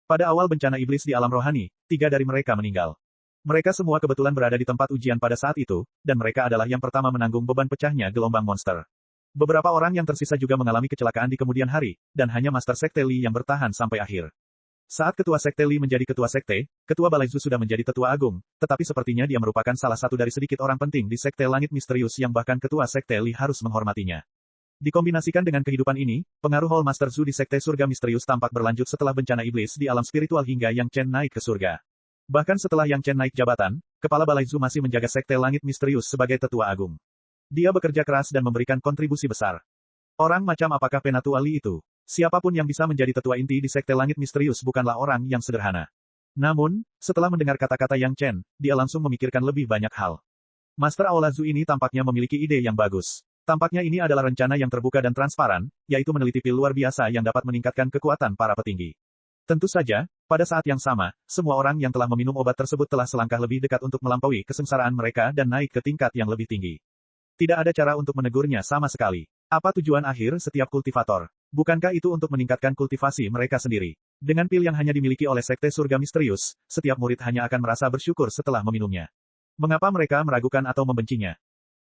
Pada awal bencana iblis di alam rohani, 3 dari mereka meninggal. Mereka semua kebetulan berada di tempat ujian pada saat itu, dan mereka adalah yang pertama menanggung beban pecahnya gelombang monster. Beberapa orang yang tersisa juga mengalami kecelakaan di kemudian hari, dan hanya Master Sekte Li yang bertahan sampai akhir. Saat Ketua Sekte Li menjadi Ketua Sekte, Ketua Balai Zhu sudah menjadi Tetua Agung, tetapi sepertinya dia merupakan salah satu dari sedikit orang penting di Sekte Langit Misterius yang bahkan Ketua Sekte Li harus menghormatinya. Dikombinasikan dengan kehidupan ini, pengaruh Hall Master Zhu di Sekte Surga Misterius tampak berlanjut setelah bencana iblis di alam spiritual hingga Yang Chen naik ke surga. Bahkan setelah Yang Chen naik jabatan, Kepala Balai Zhu masih menjaga Sekte Langit Misterius sebagai Tetua Agung. Dia bekerja keras dan memberikan kontribusi besar. Orang macam apakah Penatua Li itu? Siapapun yang bisa menjadi tetua inti di Sekte Langit Misterius bukanlah orang yang sederhana. Namun, setelah mendengar kata-kata Yang Chen, dia langsung memikirkan lebih banyak hal. Master Aola Zhu ini tampaknya memiliki ide yang bagus. Tampaknya ini adalah rencana yang terbuka dan transparan, yaitu meneliti pil luar biasa yang dapat meningkatkan kekuatan para petinggi. Tentu saja, pada saat yang sama, semua orang yang telah meminum obat tersebut telah selangkah lebih dekat untuk melampaui kesengsaraan mereka dan naik ke tingkat yang lebih tinggi. Tidak ada cara untuk menegurnya sama sekali. Apa tujuan akhir setiap kultivator? Bukankah itu untuk meningkatkan kultivasi mereka sendiri? Dengan pil yang hanya dimiliki oleh Sekte Surga Misterius, setiap murid hanya akan merasa bersyukur setelah meminumnya. Mengapa mereka meragukan atau membencinya?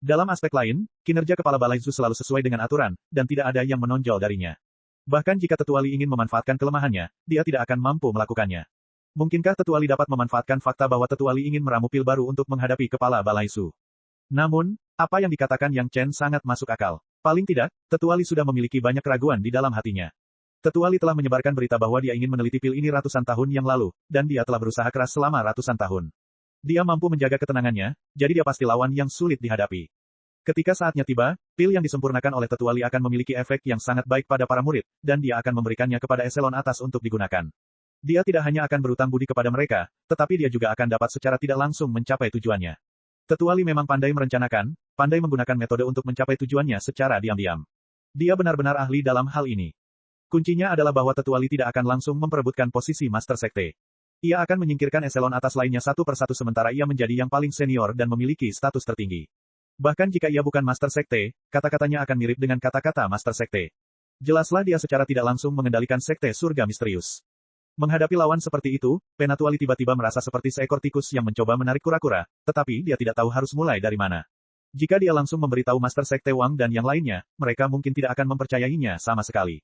Dalam aspek lain, kinerja Kepala Balai Zhu selalu sesuai dengan aturan, dan tidak ada yang menonjol darinya. Bahkan jika Tetua Li ingin memanfaatkan kelemahannya, dia tidak akan mampu melakukannya. Mungkinkah Tetua Li dapat memanfaatkan fakta bahwa Tetua Li ingin meramu pil baru untuk menghadapi Kepala Balai Zhu? Namun, apa yang dikatakan Yang Chen sangat masuk akal. Paling tidak, Tetua Li sudah memiliki banyak keraguan di dalam hatinya. Tetua Li telah menyebarkan berita bahwa dia ingin meneliti pil ini ratusan tahun yang lalu, dan dia telah berusaha keras selama ratusan tahun. Dia mampu menjaga ketenangannya, jadi dia pasti lawan yang sulit dihadapi. Ketika saatnya tiba, pil yang disempurnakan oleh Tetua Li akan memiliki efek yang sangat baik pada para murid, dan dia akan memberikannya kepada eselon atas untuk digunakan. Dia tidak hanya akan berutang budi kepada mereka, tetapi dia juga akan dapat secara tidak langsung mencapai tujuannya. Tetua Li memang pandai merencanakan, pandai menggunakan metode untuk mencapai tujuannya secara diam-diam. Dia benar-benar ahli dalam hal ini. Kuncinya adalah bahwa Tetua Li tidak akan langsung memperebutkan posisi Master Sekte. Ia akan menyingkirkan eselon atas lainnya satu persatu sementara ia menjadi yang paling senior dan memiliki status tertinggi. Bahkan jika ia bukan Master Sekte, kata-katanya akan mirip dengan kata-kata Master Sekte. Jelaslah dia secara tidak langsung mengendalikan Sekte Surga Misterius. Menghadapi lawan seperti itu, Penatua Li tiba-tiba merasa seperti seekor tikus yang mencoba menarik kura-kura, tetapi dia tidak tahu harus mulai dari mana. Jika dia langsung memberitahu Master Sekte Wang dan yang lainnya, mereka mungkin tidak akan mempercayainya sama sekali.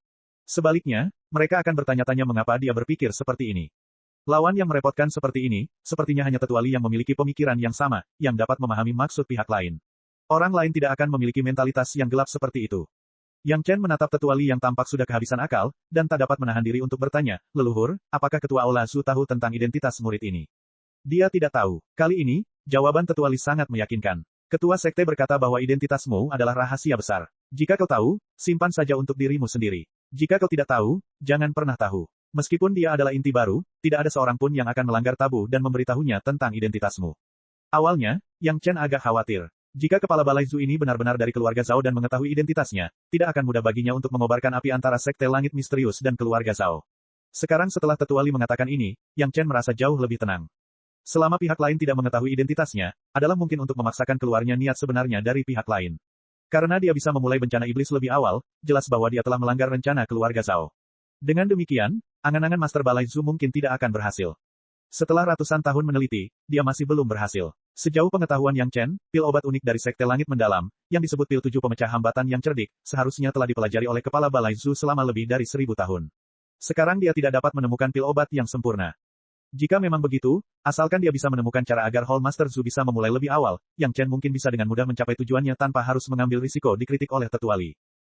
Sebaliknya, mereka akan bertanya-tanya mengapa dia berpikir seperti ini. Lawan yang merepotkan seperti ini, sepertinya hanya Tetua Li yang memiliki pemikiran yang sama, yang dapat memahami maksud pihak lain. Orang lain tidak akan memiliki mentalitas yang gelap seperti itu. Yang Chen menatap Tetua Li yang tampak sudah kehabisan akal, dan tak dapat menahan diri untuk bertanya, leluhur, apakah Ketua Aula Zhu tahu tentang identitas murid ini? Dia tidak tahu. Kali ini, jawaban Tetua Li sangat meyakinkan. Ketua Sekte berkata bahwa identitasmu adalah rahasia besar. Jika kau tahu, simpan saja untuk dirimu sendiri. Jika kau tidak tahu, jangan pernah tahu. Meskipun dia adalah inti baru, tidak ada seorang pun yang akan melanggar tabu dan memberitahunya tentang identitasmu. Awalnya, Yang Chen agak khawatir. Jika kepala balai Zhu ini benar-benar dari keluarga Zhao dan mengetahui identitasnya, tidak akan mudah baginya untuk mengobarkan api antara Sekte Langit Misterius dan keluarga Zhao. Sekarang setelah Tetua Li mengatakan ini, Yang Chen merasa jauh lebih tenang. Selama pihak lain tidak mengetahui identitasnya, adalah mungkin untuk memaksakan keluarnya niat sebenarnya dari pihak lain. Karena dia bisa memulai bencana iblis lebih awal, jelas bahwa dia telah melanggar rencana keluarga Zhao. Dengan demikian, angan-angan Master Balai Zhu mungkin tidak akan berhasil. Setelah ratusan tahun meneliti, dia masih belum berhasil. Sejauh pengetahuan Yang Chen, pil obat unik dari Sekte Langit Mendalam, yang disebut pil 7 pemecah hambatan yang cerdik, seharusnya telah dipelajari oleh kepala Balai Zhu selama lebih dari 1000 tahun. Sekarang dia tidak dapat menemukan pil obat yang sempurna. Jika memang begitu, asalkan dia bisa menemukan cara agar Hall Master Zhu bisa memulai lebih awal, Yang Chen mungkin bisa dengan mudah mencapai tujuannya tanpa harus mengambil risiko dikritik oleh Tetua Li.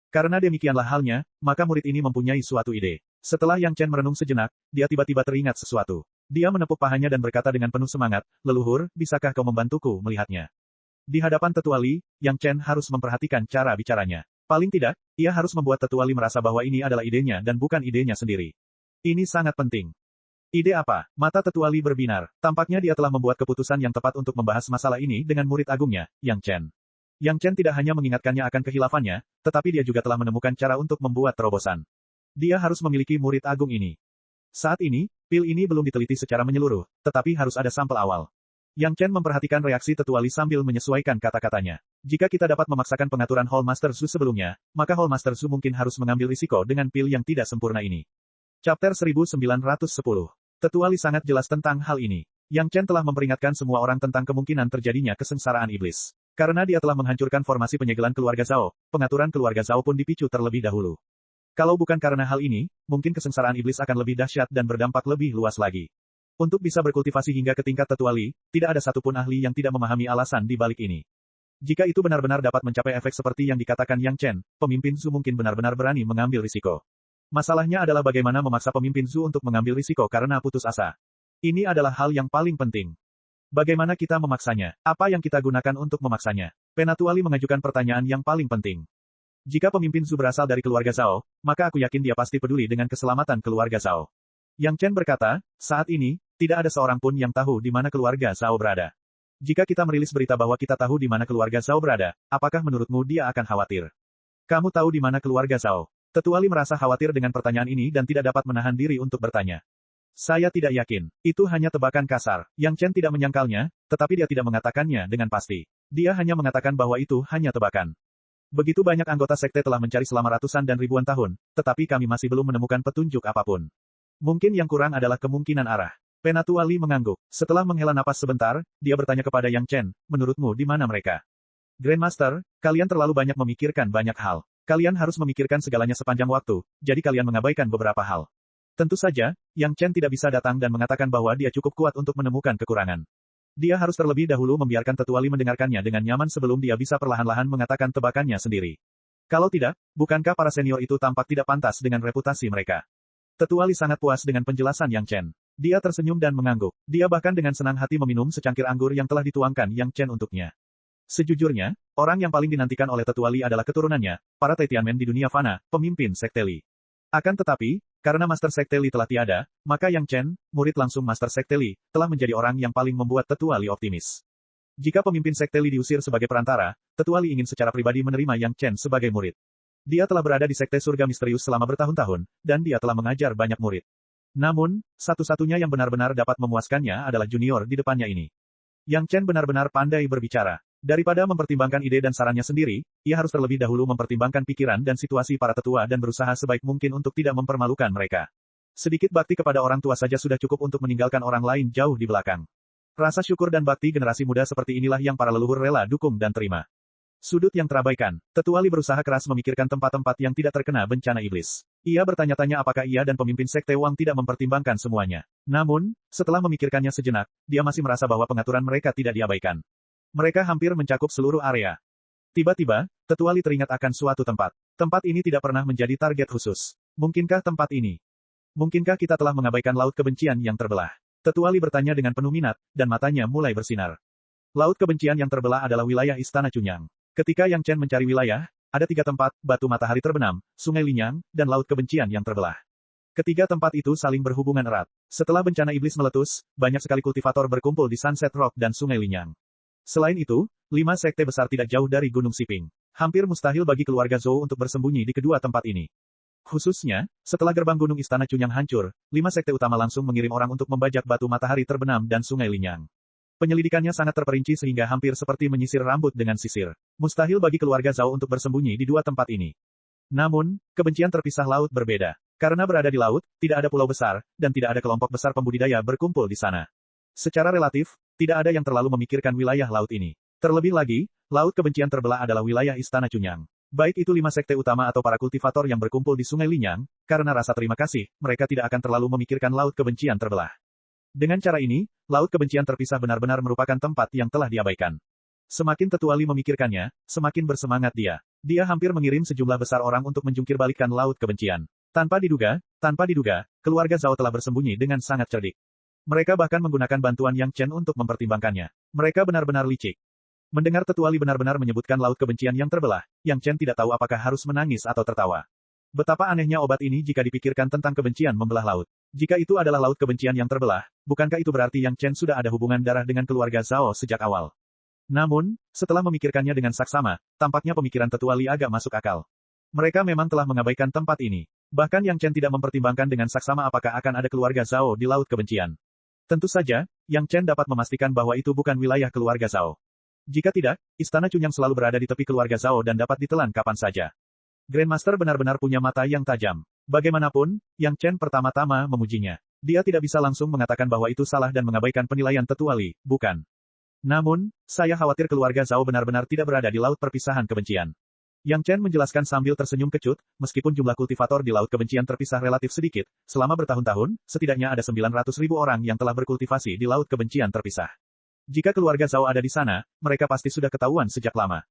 Karena demikianlah halnya, maka murid ini mempunyai suatu ide. Setelah Yang Chen merenung sejenak, dia tiba-tiba teringat sesuatu. Dia menepuk pahanya dan berkata dengan penuh semangat, leluhur, bisakah kau membantuku melihatnya? Di hadapan Tetua Li, Yang Chen harus memperhatikan cara bicaranya. Paling tidak, ia harus membuat Tetua Li merasa bahwa ini adalah idenya dan bukan idenya sendiri. Ini sangat penting. Ide apa? Mata Tetua Li berbinar. Tampaknya dia telah membuat keputusan yang tepat untuk membahas masalah ini dengan murid agungnya, Yang Chen. Yang Chen tidak hanya mengingatkannya akan kehilafannya, tetapi dia juga telah menemukan cara untuk membuat terobosan. Dia harus memiliki murid agung ini. Saat ini, pil ini belum diteliti secara menyeluruh, tetapi harus ada sampel awal. Yang Chen memperhatikan reaksi Tetua Li sambil menyesuaikan kata-katanya. Jika kita dapat memaksakan pengaturan Hall Master Zhu sebelumnya, maka Hall Master Zhu mungkin harus mengambil risiko dengan pil yang tidak sempurna ini. Chapter 1910. Tetua Li sangat jelas tentang hal ini. Yang Chen telah memperingatkan semua orang tentang kemungkinan terjadinya kesengsaraan iblis. Karena dia telah menghancurkan formasi penyegelan keluarga Zhao, pengaturan keluarga Zhao pun dipicu terlebih dahulu. Kalau bukan karena hal ini, mungkin kesengsaraan iblis akan lebih dahsyat dan berdampak lebih luas lagi. Untuk bisa berkultivasi hingga ke tingkat Tetua Li, tidak ada satupun ahli yang tidak memahami alasan di balik ini. Jika itu benar-benar dapat mencapai efek seperti yang dikatakan Yang Chen, pemimpin Zhu mungkin benar-benar berani mengambil risiko. Masalahnya adalah bagaimana memaksa pemimpin Zhu untuk mengambil risiko karena putus asa. Ini adalah hal yang paling penting. Bagaimana kita memaksanya? Apa yang kita gunakan untuk memaksanya? Penatua Li mengajukan pertanyaan yang paling penting. Jika pemimpin Zhu berasal dari keluarga Zhao, maka aku yakin dia pasti peduli dengan keselamatan keluarga Zhao. Yang Chen berkata, saat ini, tidak ada seorang pun yang tahu di mana keluarga Zhao berada. Jika kita merilis berita bahwa kita tahu di mana keluarga Zhao berada, apakah menurutmu dia akan khawatir? Kamu tahu di mana keluarga Zhao? Tetua Li merasa khawatir dengan pertanyaan ini dan tidak dapat menahan diri untuk bertanya. Saya tidak yakin. Itu hanya tebakan kasar. Yang Chen tidak menyangkalnya, tetapi dia tidak mengatakannya dengan pasti. Dia hanya mengatakan bahwa itu hanya tebakan. Begitu banyak anggota sekte telah mencari selama ratusan dan ribuan tahun, tetapi kami masih belum menemukan petunjuk apapun. Mungkin yang kurang adalah kemungkinan arah. Penatua Li mengangguk. Setelah menghela napas sebentar, dia bertanya kepada Yang Chen, menurutmu di mana mereka? Grandmaster, kalian terlalu banyak memikirkan banyak hal. Kalian harus memikirkan segalanya sepanjang waktu, jadi kalian mengabaikan beberapa hal. Tentu saja, Yang Chen tidak bisa datang dan mengatakan bahwa dia cukup kuat untuk menemukan kekurangan. Dia harus terlebih dahulu membiarkan Tetua Li mendengarkannya dengan nyaman sebelum dia bisa perlahan-lahan mengatakan tebakannya sendiri. Kalau tidak, bukankah para senior itu tampak tidak pantas dengan reputasi mereka? Tetua Li sangat puas dengan penjelasan Yang Chen. Dia tersenyum dan mengangguk. Dia bahkan dengan senang hati meminum secangkir anggur yang telah dituangkan Yang Chen untuknya. Sejujurnya, orang yang paling dinantikan oleh Tetua Li adalah keturunannya, para Tianmen di dunia fana, pemimpin Sekte Li. Akan tetapi, karena Master Sekte Li telah tiada, maka Yang Chen, murid langsung Master Sekte Li, telah menjadi orang yang paling membuat Tetua Li optimis. Jika pemimpin Sekte Li diusir sebagai perantara, Tetua Li ingin secara pribadi menerima Yang Chen sebagai murid. Dia telah berada di Sekte Surga Misterius selama bertahun-tahun, dan dia telah mengajar banyak murid. Namun, satu-satunya yang benar-benar dapat memuaskannya adalah junior di depannya ini. Yang Chen benar-benar pandai berbicara. Daripada mempertimbangkan ide dan sarannya sendiri, ia harus terlebih dahulu mempertimbangkan pikiran dan situasi para tetua dan berusaha sebaik mungkin untuk tidak mempermalukan mereka. Sedikit bakti kepada orang tua saja sudah cukup untuk meninggalkan orang lain jauh di belakang. Rasa syukur dan bakti generasi muda seperti inilah yang para leluhur rela dukung dan terima. Sudut yang terabaikan. Tetua Li berusaha keras memikirkan tempat-tempat yang tidak terkena bencana iblis. Ia bertanya-tanya apakah ia dan pemimpin Sekte Wang tidak mempertimbangkan semuanya. Namun, setelah memikirkannya sejenak, dia masih merasa bahwa pengaturan mereka tidak diabaikan. Mereka hampir mencakup seluruh area. Tiba-tiba, Tetua Li teringat akan suatu tempat. Tempat ini tidak pernah menjadi target khusus. Mungkinkah tempat ini? Mungkinkah kita telah mengabaikan laut kebencian yang terbelah? Tetua Li bertanya dengan penuh minat, dan matanya mulai bersinar. Laut kebencian yang terbelah adalah wilayah Istana Cunyang. Ketika Yang Chen mencari wilayah, ada 3 tempat, batu matahari terbenam, sungai Linyang, dan laut kebencian yang terbelah. Ketiga tempat itu saling berhubungan erat. Setelah bencana iblis meletus, banyak sekali kultivator berkumpul di Sunset Rock dan sungai Linyang. Selain itu, 5 sekte besar tidak jauh dari Gunung Siping. Hampir mustahil bagi keluarga Zhou untuk bersembunyi di kedua tempat ini. Khususnya, setelah gerbang Gunung Istana Cunyang hancur, 5 sekte utama langsung mengirim orang untuk membajak batu matahari terbenam dan sungai Linyang. Penyelidikannya sangat terperinci sehingga hampir seperti menyisir rambut dengan sisir. Mustahil bagi keluarga Zhou untuk bersembunyi di 2 tempat ini. Namun, kebencian terpisah laut berbeda. Karena berada di laut, tidak ada pulau besar, dan tidak ada kelompok besar pembudidaya berkumpul di sana. Secara relatif, tidak ada yang terlalu memikirkan wilayah laut ini. Terlebih lagi, laut kebencian terbelah adalah wilayah Istana Cunyang. Baik itu 5 sekte utama atau para kultivator yang berkumpul di sungai Linyang, karena rasa terima kasih, mereka tidak akan terlalu memikirkan laut kebencian terbelah. Dengan cara ini, laut kebencian terpisah benar-benar merupakan tempat yang telah diabaikan. Semakin Tetua Li memikirkannya, semakin bersemangat dia. Dia hampir mengirim sejumlah besar orang untuk menjungkirbalikkan laut kebencian. Tanpa diduga, keluarga Zhao telah bersembunyi dengan sangat cerdik. Mereka bahkan menggunakan bantuan Yang Chen untuk mempertimbangkannya. Mereka benar-benar licik. Mendengar Tetua Li benar-benar menyebutkan laut kebencian yang terbelah, Yang Chen tidak tahu apakah harus menangis atau tertawa. Betapa anehnya obat ini jika dipikirkan tentang kebencian membelah laut. Jika itu adalah laut kebencian yang terbelah, bukankah itu berarti Yang Chen sudah ada hubungan darah dengan keluarga Zhao sejak awal? Namun, setelah memikirkannya dengan saksama, tampaknya pemikiran Tetua Li agak masuk akal. Mereka memang telah mengabaikan tempat ini. Bahkan Yang Chen tidak mempertimbangkan dengan saksama apakah akan ada keluarga Zhao di laut kebencian. Tentu saja, Yang Chen dapat memastikan bahwa itu bukan wilayah keluarga Zhao. Jika tidak, Istana Cunyang selalu berada di tepi keluarga Zhao dan dapat ditelan kapan saja. Grandmaster benar-benar punya mata yang tajam. Bagaimanapun, Yang Chen pertama-tama memujinya. Dia tidak bisa langsung mengatakan bahwa itu salah dan mengabaikan penilaian Tetua Li, bukan. Namun, saya khawatir keluarga Zhao benar-benar tidak berada di laut perpisahan kebencian. Yang Chen menjelaskan sambil tersenyum kecut, meskipun jumlah kultivator di laut kebencian terpisah relatif sedikit, selama bertahun-tahun, setidaknya ada 900.000 orang yang telah berkultivasi di laut kebencian terpisah. Jika keluarga Zhao ada di sana, mereka pasti sudah ketahuan sejak lama.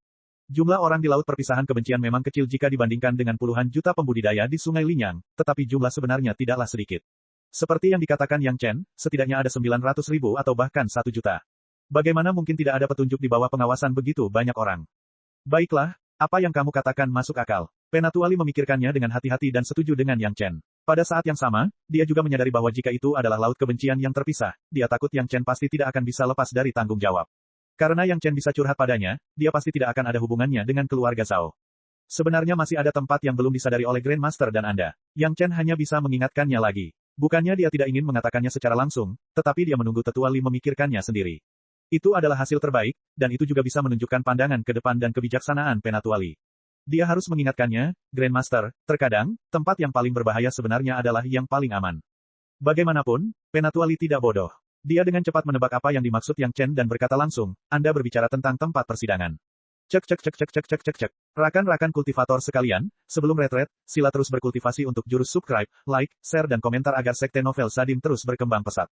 Jumlah orang di laut perpisahan kebencian memang kecil jika dibandingkan dengan puluhan juta pembudidaya di sungai Linyang, tetapi jumlah sebenarnya tidaklah sedikit. Seperti yang dikatakan Yang Chen, setidaknya ada 900.000 atau bahkan 1 juta. Bagaimana mungkin tidak ada petunjuk di bawah pengawasan begitu banyak orang? Baiklah, apa yang kamu katakan masuk akal. Penatua Li memikirkannya dengan hati-hati dan setuju dengan Yang Chen. Pada saat yang sama, dia juga menyadari bahwa jika itu adalah laut kebencian yang terpisah, dia takut Yang Chen pasti tidak akan bisa lepas dari tanggung jawab. Karena Yang Chen bisa curhat padanya, dia pasti tidak akan ada hubungannya dengan keluarga Zhao. Sebenarnya masih ada tempat yang belum disadari oleh Grandmaster dan Anda. Yang Chen hanya bisa mengingatkannya lagi. Bukannya dia tidak ingin mengatakannya secara langsung, tetapi dia menunggu Tetua Li memikirkannya sendiri. Itu adalah hasil terbaik, dan itu juga bisa menunjukkan pandangan ke depan dan kebijaksanaan Penatua Li. Dia harus mengingatkannya, Grandmaster, terkadang, tempat yang paling berbahaya sebenarnya adalah yang paling aman. Bagaimanapun, Penatua Li tidak bodoh. Dia dengan cepat menebak apa yang dimaksud Yang Chen dan berkata langsung, Anda berbicara tentang tempat persidangan. Cek. Rakan-rakan kultivator sekalian, sebelum retret, sila terus berkultivasi untuk jurus subscribe, like, share dan komentar agar Sekte Novel Sadim terus berkembang pesat.